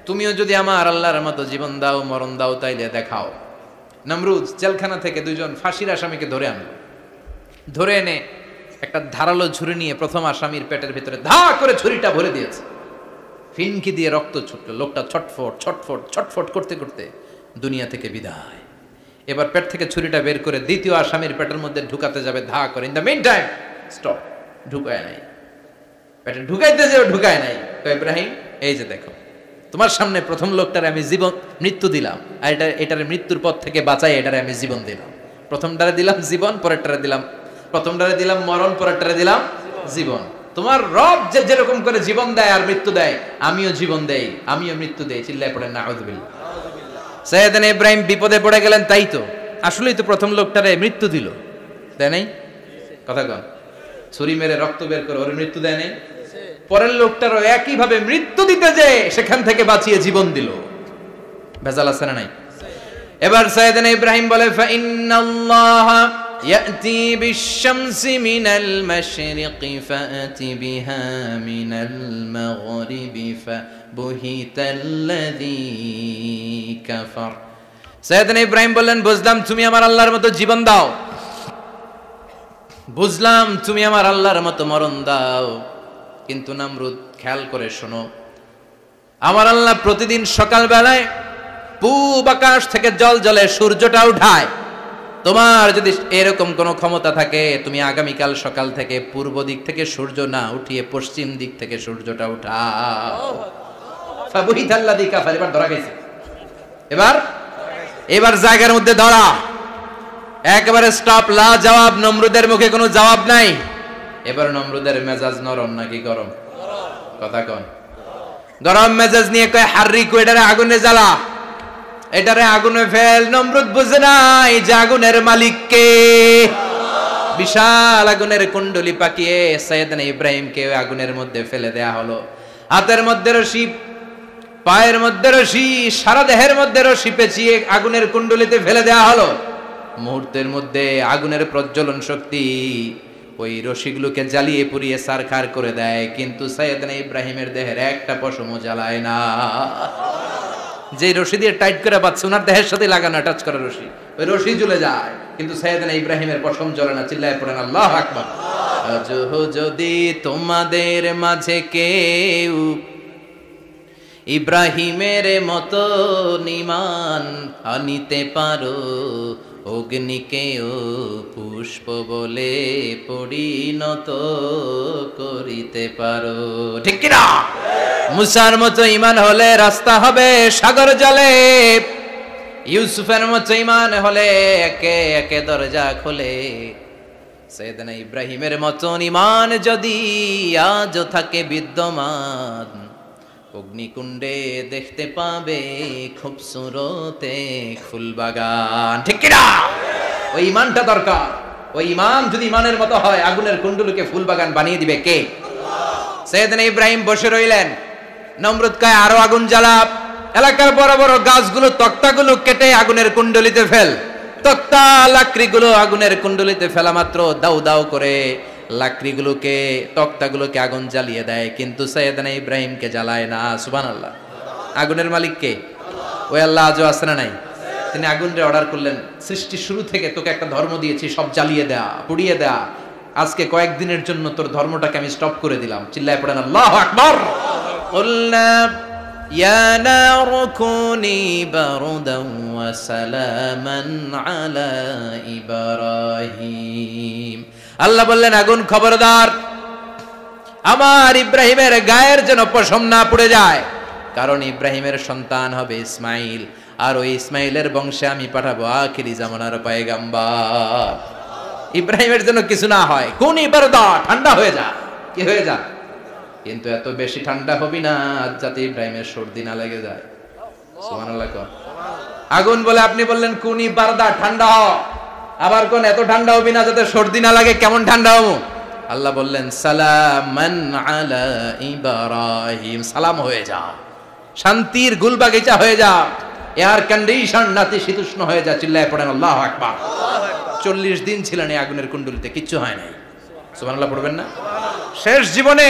তুমিও যদি আমার আল্লাহর মতো জীবন দাও মরণ দাও তাইলে দেখাও। নমরুদ জেলখানা থেকে 2 জন ফাঁসির আসামিকে ধরে আনলো। ধরে এনে একটা ধারালো ছুরি নিয়ে প্রথম আসামির পেটের ভিতরে ধা করে ছুরিটা ভরে দিয়েছে। ফিনকি দিয়ে রক্ত ছুটলো। লোকটা ছটফট ছটফট ছটফট করতে করতে দুনিয়া থেকে বিদায়। এবার পেট থেকে ছুরিটা বের করে দ্বিতীয় আসামির পেটের মধ্যে ঢুকাতে যাবে ধা করে। In the mean time stop, ঢুকায় নাই। পেটে ঢুকাইতে যাবে, ঢুকায় নাই। তো ইব্রাহিম, এই যে দেখো তোমার সামনে প্রথম লোকটারে আমি মৃত্যু দিলাম, আর এটারে মৃত্যুর পথ থেকে বাঁচাই এটারে আমি জীবন দিলাম। প্রথমটারে দিলাম জীবন, পরেরটারে দিলাম, প্রথমটারে দিলাম মরণ, পরেরটারে দিলাম জীবন। তোমার রব যে যেরকম করে জীবন দেয় আর মৃত্যু দেয়, আমিও জীবন দেই, আমিও মৃত্যু দেই। চিল্লায় পড়েন নাউযুবিল্লাহ। সাইয়েদনা ইব্রাহিম বিপদে পড়ে গেলেন। তাই তো, আসলেই তো প্রথম লোকটারে মৃত্যু দিল, দেয় নাই? কথা কন, ছুরি মেরে রক্ত বের করে ওর মৃত্যু দেয় নাই? পরের লোকটারও একই ভাবে মৃত্যু দিতে যে সেখান থেকে বাঁচিয়ে জীবন দিল। ভেজাল আছে না নাই? এবার সাইয়েদনা ইব্রাহিম বলে ফা ইন্নাল্লাহা ইয়াতি বিশ-শামসি মিনাল মাশরিকি ফাআতি বিহা মিনাল মাগরিবি ফাবুহিতাল্লাযী কাফার। সাইয়েদনা ইব্রাহিম বললেন, বুঝলাম তুমি আমার আল্লাহর মতো জীবন দাও, বুঝলাম তুমি আমার আল্লাহর মতো মরণ দাও, কিন্তু নমরুদ খেয়াল করে শোনো, আমার আল্লাহ প্রতিদিন সকাল বেলায় পূব আকাশ থেকে জল জলে সূর্যটা উঠায়। তোমার যদি এরকম কোনো ক্ষমতা থাকে, তুমি আগামীকাল সকাল থেকে পূর্ব দিক থেকে সূর্য না উঠিয়ে পশ্চিম দিক থেকে সূর্যটা উঠাও। ফাবুহিতাল্লাযী কাফার। এবার ধরা গেছে, এবার জায়গার মধ্যে ধরা, একেবারে স্টপ, লা জবাব। নমরুদের মুখে কোনো জবাব নাই। এবার নমরুদের মেজাজ নরম নাকি গরম? কথা কোন? গরম মেজাজ নিয়ে কয় হাররিকু, এটারে আগুনে জ্বালা, এটারে আগুনে ফেল। নমরুদ বুঝে নাই যে আগুনের মালিক কে। বিশাল আগুনের কুণ্ডলি পাকিয়ে সাইয়েদনা ইব্রাহিমকে আগুনের মধ্যে ফেলে দেয়া হলো। হাতের মধ্যে রশি, পায়ের মধ্যে রশি, সারা দেহের মধ্যে রশি পেঁচিয়ে আগুনের কুণ্ডলিতে ফেলে দেয়া হলো। মুহূর্তের মধ্যে আগুনের প্রজ্বলন শক্তি ওই রশিগুলোকে জ্বালিয়ে পুড়িয়ে সারখার করে দেয়, কিন্তু সাইয়েদনা ইব্রাহিমের দেহের একটা পশমও জ্বালায় না। যে রশি দিয়ে টাইট করে বাঁধছে, ওনার দেহের সাথে লাগানো টাচ করা রশি, ওই রশি জ্বলে যায়, কিন্তু সাইয়েদনা ইব্রাহিমের পশম জ্বলে না। চিল্লায় পড়েন আল্লাহু আকবার। যদি তোমাদের মাঝে কেউ ইব্রাহিমের মতো ঈমান আনিতে পারো, অগ্নিকেও পুষ্প বলে পরিণত করিতে পারো, ঠিক কি না? মুসার মতো ঈমান হলে রাস্তা হবে সাগর জলে, ইউসুফের মতো ঈমান হলে একে একে দরজা খোলে। সাইয়েদনা ইব্রাহিমের মতো ঈমান যদি আজও থাকে বিদ্যমান, অগ্নিকুণ্ডে দেখতে পাবে খুবসুরত এক ফুলবাগান, ঠিক কি না? ওই ঈমানটা দরকার। ওই ঈমান যদি ঈমানের মতো হয়, আগুনের কুণ্ডলকে ফুলবাগান বানিয়ে দিবে কে? সাইয়েদনা ইব্রাহিম বসে রইলেন। নমরুদ কয় আরো আগুন জ্বালা, এলাকার বড় বড় গাছগুলো, তক্তাগুলো কেটে আগুনের কুণ্ডলিতে ফেল। তক্তা লাকড়িগুলো আগুনের কুণ্ডলিতে ফেলা মাত্র দাউ দাউ করে লাকড়িগুলোকে, তক্তাগুলোকে আগুন জ্বালিয়ে দেয়, কিন্তু সাইয়েদনা ইব্রাহিমকে জ্বালায় না। সুবহানাল্লাহ। আগুনের মালিক কে? ওই আল্লাহ আজও আছে না নাই? তিনি আগুনরে অর্ডার করলেন, সৃষ্টি শুরু থেকে তোকে একটা ধর্ম দিয়েছি, সব জ্বালিয়ে দেয়া, পুড়িয়ে দেয়া, আজকে কয়েকদিনের জন্য তোর ধর্মটাকে আমি স্টপ করে দিলাম। চিল্লায় পড়েন আল্লাহু আকবার। কুলনা ইয়া নারু কুনি বারদান ওয়া সালামান আলা ইব্রাহিম। আল্লাহ বললেন, আগুন খবরদার, আমার ইব্রাহিমের গায়ের যেন পশম না পুড়ে যায়, কারণ ইব্রাহিমের সন্তান হবে ইসমাইল, আর ওই ইসমাইলের বংশে আমি পাঠাবো আখিরি জামানার পয়গম্বর। ইব্রাহিমের জন্য কিছু না হয়, কোন বারদা, ঠান্ডা হয়ে যা, কি হয়ে যা, কিন্তু এত বেশি ঠান্ডা হবি না যাতে ইব্রাহিমের সর্দি না লেগে যায়। সুবহানাল্লাহ। আগুন বলে, আপনি বললেন কোনি বারদা, ঠান্ডা হ, আবার কোন এত ঠান্ডা হবি না যাতে সর্দি না লাগে, কেমন ঠান্ডা হবো? আল্লাহ বললেন সালামান আলা ইব্রাহিম, সালাম হয়ে যা, শান্তির গুলবাগিচা হয়ে যা, এয়ার কন্ডিশন নাতিশীতোষ্ণ হয়ে যা। চিল্লায় পড়েন আল্লাহু আকবার। 40 দিন ছিলেন এই আগুনের কুণ্ডলিতে, কিচ্ছু হয় নাই। সুবহানাল্লাহ পড়বেন না? শেষ জীবনে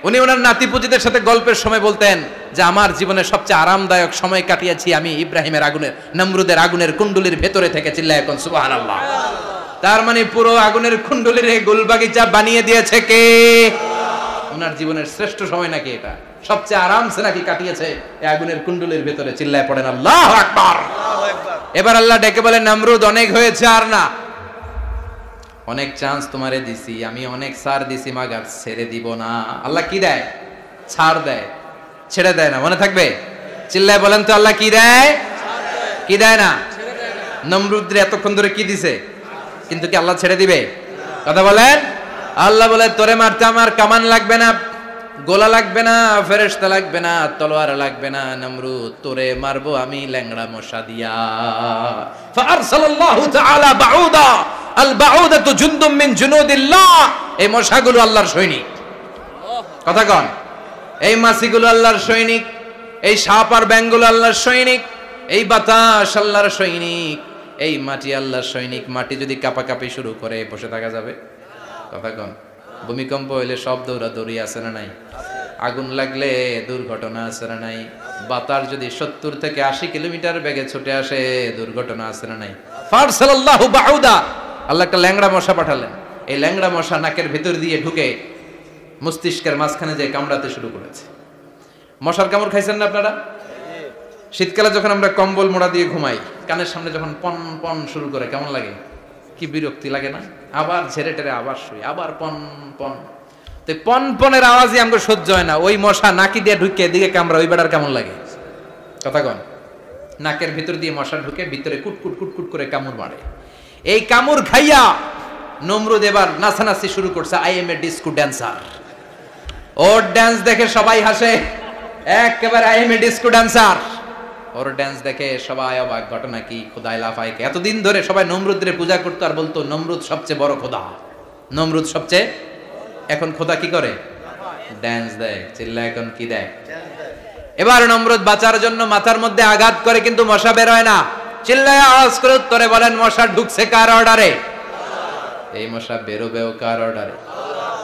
উনি ওনার নাতিপুতিদের সাথে গল্পের সময় বলতেন যে আমার জীবনের সবচেয়ে আরামদায়ক সময় কাটিয়েছি আমি ইব্রাহিমের আগুনের, নমরুদের আগুনের কুণ্ডলির ভেতরে থেকে। চিল্লায় এখন সুবহানাল্লাহ। তার মানে পুরো আগুনের কুণ্ডলির গুলবাগিচা বানিয়ে দিয়েছে কে? ওনার জীবনের শ্রেষ্ঠ সময় নাকি এটা, সবচেয়ে আরামসে নাকি কাটিয়েছে এই আগুনের কুণ্ডলির ভেতরে। চিল্লায় পড়েন আল্লাহু আকবার। এবার আল্লাহ ডেকে বলেন, নমরুদ অনেক হয়েছে, আর না, অনেক চান্স তোমারে দিছি আমি, অনেক ছাড় দিছি, মাগার ছেড়ে দিব না। আল্লাহ কি দেয়? ছাড় দেয়, ছেড়ে দেয় না। মনে থাকবে? চিল্লায় বলেন তো, আল্লাহ কি দেয়? কি দেয় না? নমরুদরে এতক্ষণ ধরে কি দিছে, কিন্তু কি আল্লাহ ছেড়ে দিবে? কথা বলেন। আল্লাহ বলে, তোরে মারতে আমার কামান লাগবে না, গোলা লাগবে না, ফেরেশতা লাগবে না, তলোয়ার লাগবে না, নমরুদ তোরে মারবো আমি ল্যাংড়া মশা দিয়া। ফাআরসালাল্লাহু তাআলা বাউদা, আল বাউদাতু জুনদুম মিন জুনুদিল্লাহ। এই মশাগুলো আল্লাহর সৈনিক। কথা কন। এই মাছিগুলো আল্লাহর সৈনিক, এই সাপ আর ব্যাঙগুলো আল্লাহর সৈনিক। এই বাতাস আল্লাহর সৈনিক, এই মাটি আল্লাহর সৈনিক। মাটি যদি কাঁপাকাঁপি শুরু করে বসে থাকা যাবে? কথা কন। ভূমিকম্প হইলে সব দৌড়াদৌড়ি আছে না নাই? আগুন লাগলে দুর্ঘটনা আছে না নাই? বাতাস যদি 70 থেকে 80 কিলোমিটার বেগে ছুটে আসে দুর্ঘটনা আছে না নাই? ফারসালাল্লাহু বাউদা, আল্লাহ একটা ল্যাংড়া মশা পাঠালেন। এই ল্যাংড়া মশা নাকের ভিতর দিয়ে ঢুকে মস্তিষ্কের মাঝখানে যে কামড়াতে শুরু করেছে। মশার কামড় খাইছেন না আপনারা? শীতকালে যখন আমরা কম্বল মোড়া দিয়ে ঘুমাই, কানের সামনে যখন পন পন শুরু করে কেমন লাগে? কি বিরক্তি লাগে না? আবার ঝেড়ে টেরে আবার শুই, আবার পন পন। তো পন পনের আওয়াজই আমাকে সহ্য হয় না। ওই মশা নাকি দিয়ে ঢুকে এদিকে কামড়া, ওই বেড়ার কেমন লাগে? কথা কন। নাকের ভিতর দিয়ে মশা ঢুকে ভিতরে কুটকুট কুটকুট করে কামড় মারে। এই কামড় খাইয়া নমরুদ এবার নাচানাচি শুরু করছে। I M A disco dancer. Or dance দেখে সবাই হাসে, একেবারে I M A disco dancer. Or dance দেখে সবাই অবাক। ঘটনা কি? খোদাই লাফাইকে। এতদিন ধরে সবাই নমরুদের পূজা করতো আর বলতো নমরুদ সবচেয়ে বড় খোদা, নমরুদ সবচেয়ে। এখন খোদা কি করে? ড্যান্স দেয়। চিল্লা এখন কি দেয়? এবার নমরুদ বাঁচার জন্য মাথার মধ্যে আঘাত করে, কিন্তু মশা বের হয় না। চিল্লায় আওয়াজ করে উত্তরে বলেন, মশা ঢুকছে কার অর্ডারে? এই মশা বেরোবেও কার অর্ডারে?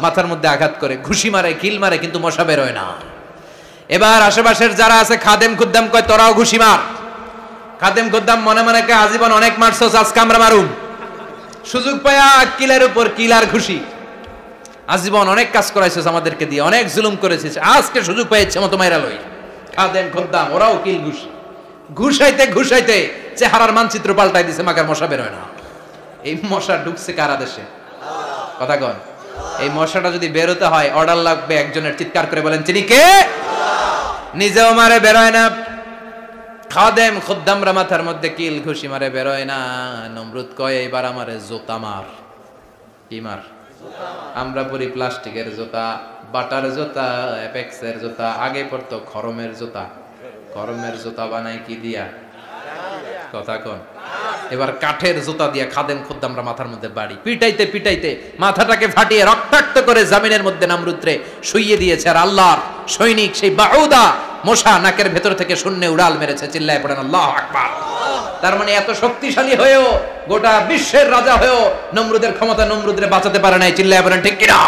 মাথার মধ্যে আঘাত করে ঘুষি মারে, কিল মারে, কিন্তু মশা বের হয় না। এবার আশেপাশের যারা আছে খাদেম খুদ্দাম কয়, তোরাও ঘুষি মার। খাদেম খুদ্দাম মনে মনে কয়, আজীবন অনেক মারছস, আজকে আমরা মারুম। সুযোগ পায়া কিলের উপর কিল আর ঘুষি। আজীবন অনেক কাজ করাইছিস আমাদেরকে দিয়ে, অনেক জুলুম করেছিস, আজকে সুযোগ পেয়েছে মতো মাইরা লই। খাদেম খুদ্দাম ওরাও কিল ঘুষি। ঘুষাইতে ঘুষাইতে চেহারার মানচিত্র পাল্টাই দিছে, মাকার মশা বের হয় না। এই মশা ঢুকছে কারা দেশে? কথা কন। এই মশাটা যদি বেরোতে হয় অর্ডার লাগবে একজনের। চিৎকার করে বলেন, তিনি কে? নিজেও মারে, বেরোয় না। খাদেম খুদ্দামরা মাথার মধ্যে কিল ঘুষি মারে, বেরোয় না। নমরুদ কয়, এবার আমারে জুতা মার। কি মার? আমরা পরি প্লাস্টিকের জুতা, বাটার জুতা, অ্যাপেক্সের জুতা। আগে পড়তো খরমের জুতা। খরমের জুতা বানায় কি দিয়া? কথা কন। এবার কাঠের জুতা দিয়া খাদেম খুদ্দামরা মাথার মধ্যে বাড়ি। পিটাইতে পিটাইতে মাথাটাকে ফাটিয়ে রক্তাক্ত করে জামিনের মধ্যে নমরুদরে শুইয়ে দিয়েছে। আর আল্লাহর সৈনিক সেই বাউদা মশা নাকের ভেতর থেকে শূন্যে উড়াল মেরেছে। চিল্লায় পড়েন আল্লাহু আকবার। তার মানে এত শক্তিশালী হয়েও, গোটা বিশ্বের রাজা হয়েও নমরুদের ক্ষমতা নমরুদরে বাঁচাতে পারে নাই। চিল্লায় পড়েন ঠিক কিনা?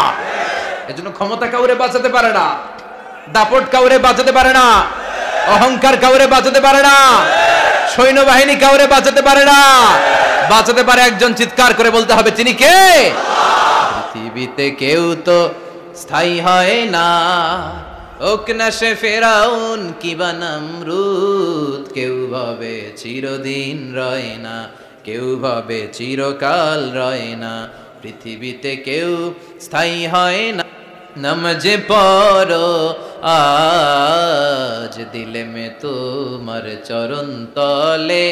এজন্য ক্ষমতা কাউরে বাঁচাতে পারে না, দাপট কাউরে বাঁচাতে পারে না, অহংকার কাউরে বাঁচাতে পারে না, সৈন্যবাহিনী কাউরে বাঁচাতে পারে না। বাঁচাতে পারে একজন। চিৎকার করে বলতে হবে, তিনি কে? পৃথিবীতে কেউ তো স্থায়ী হয় না, হোক না সে ফেরাউন কিবা নমরুদ। কেউ ভাবে চিরদিন রয় না, কেউ ভাবে চিরকাল রয় না। পৃথিবীতে কেউ স্থায়ী হয় না। নমজে পড়ো আজ দিলে মে তোমার চরণ তলে,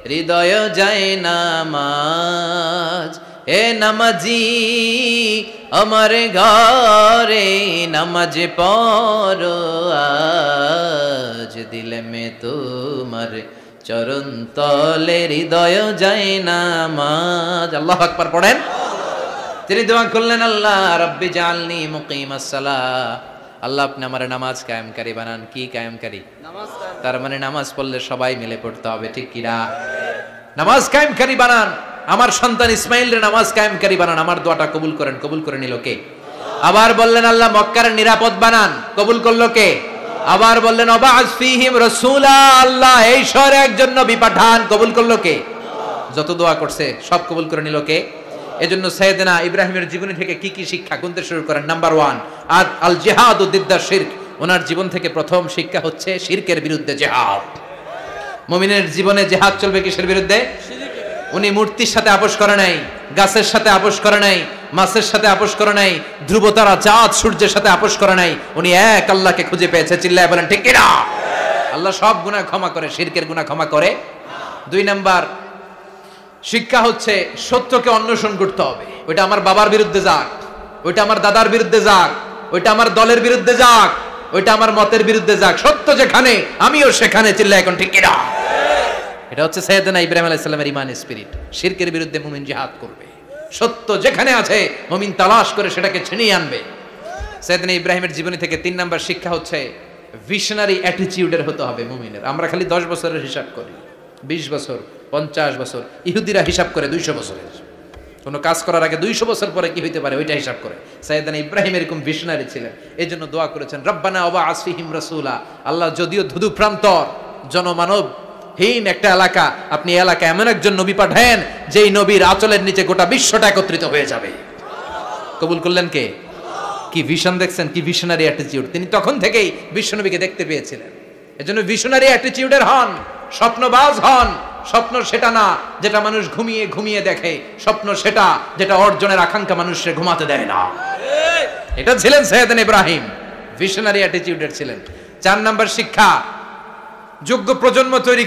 হৃদয় যায় নামাজ। এ নামাজি আমার ঘরে, নামাজে পড়ো আজ দিলে মে তোমার চরণ তলে, হৃদয় যায় নামাজ। আল্লাহু আকবার পড়েন। তিনি দোয়া করলেন, আল্লাহ রব্বি জাআলনি মুকিমাস সালাহ। আল্লাহ আপনি আমার নামাজ কায়েমকারী বানান। কি কায়েমকারী? তার মানে নামাজ পড়লে সবাই মিলে পড়তে হবে, ঠিক কিনা? নামাজ কায়েমকারী বানান। আমার সন্তান ইসমাইলের নামাজ কায়েমকারী বানান। আমার দোয়াটা কবুল করেন। কবুল করে নিল কে? আবার বললেন, আল্লাহ মক্কার নিরাপদ বানান। কবুল করলো কে? আবার বললেন, ওয়াবা'আস ফীহিম রাসূলা। আল্লাহ এই শহরে একজন নবী পাঠান। কবুল করলো কে? যত দোয়া করছে সব কবুল করে নিল কে? এজন্য সাইয়েদনা ইব্রাহিমের জীবনী থেকে কি কি শিক্ষা গুনতে শুরু করেন। নাম্বার 1, আল জিহাদু দিদ্দা শিরক। ওনার জীবন থেকে প্রথম শিক্ষা হচ্ছে শিরকের বিরুদ্ধে জিহাদ। মুমিনের জীবনে জিহাদ চলবে কিসের বিরুদ্ধে? উনি মূর্তির সাথে আপোষ করে নাই, গাছের সাথে আপোষ করে নাই, মাছের সাথে আপোষ করে নাই, ধ্রুবতারা চাঁদ সূর্যের সাথে আপোষ করে নাই। উনি এক আল্লাহকে খুঁজে পেয়েছে। চিল্লায় বলেন ঠিক কিনা? আল্লাহ সব গুনাহ ক্ষমা করে, শিরকের গুনাহ ক্ষমা করে। 2 নাম্বার শিক্ষা হচ্ছে সত্যকে অন্বেষণ করতে হবে। ওইটা আমার বাবার বিরুদ্ধে যাক, ওইটা আমার দাদার বিরুদ্ধে যাক, ওইটা আমার দলের বিরুদ্ধে যাক, ওইটা আমার মতের বিরুদ্ধে যাক, সত্য যেখানে আমিও সেখানে। চিল্লা এখন ঠিক কিনা? এটা হচ্ছে সাইয়েদনা ইব্রাহিম আলাইহিস সালামের ঈমান স্পিরিট। শিরকের বিরুদ্ধে মুমিন জিহাদ করবে। সত্য যেখানে আছে মুমিন তালাশ করে সেটাকে ছিনিয়ে আনবে। সাইয়েদনা ইব্রাহিমের জীবনী থেকে 3 নাম্বার শিক্ষা হচ্ছে ভিশনারি অ্যাটিটিউডের হতে হবে মুমিনের। আমরা খালি 10 বছরের হিসাব করি, 20 বছর, 50 বছর। ইহুদিরা হিসাব করে 200 বছরের। কোনো কাজ করার আগে 200 বছর পরে কি হইতে পারে ওইটা হিসাব করে। সাইয়েদনা ইব্রাহিম এরকম ভিশনারি ছিলেন, এই জন্য দোয়া করেছেন রব্বানা ওয়াবআস ফীহিম রাসূলা। আল্লাহ যদিও ধুধু প্রান্তর জনমানব হীন একটা এলাকা, আপনি এলাকায় এমন একজন নবী পাঠায়েন যেই নবীর আঁচলের নিচে গোটা বিশ্বটা একত্রিত হয়ে যাবে। কবুল করলেন কে? কি ভিশন দেখছেন, কি ভিশনারি অ্যাটিটিউড। তিনি তখন থেকেই বিশ্বনবীকে দেখতে পেয়েছিলেন। এজন্য ভিশনারি অ্যাটিটিউডের হন, স্বপ্নবাজ হন। স্বপ্ন সেটা না যেটা মানুষ ঘুমিয়ে ঘুমিয়ে দেখে, স্বপ্ন সেটা যেটা অর্জনের আকাঙ্ক্ষা মানুষকে ঘুমাতে দেয় না। এটা ছিলেন সাইয়েদনা ইব্রাহিম, ভিশনারি অ্যাটিটিউডের ছিলেন। 4 নাম্বার শিক্ষা, যোগ্য প্রজন্ম তৈরি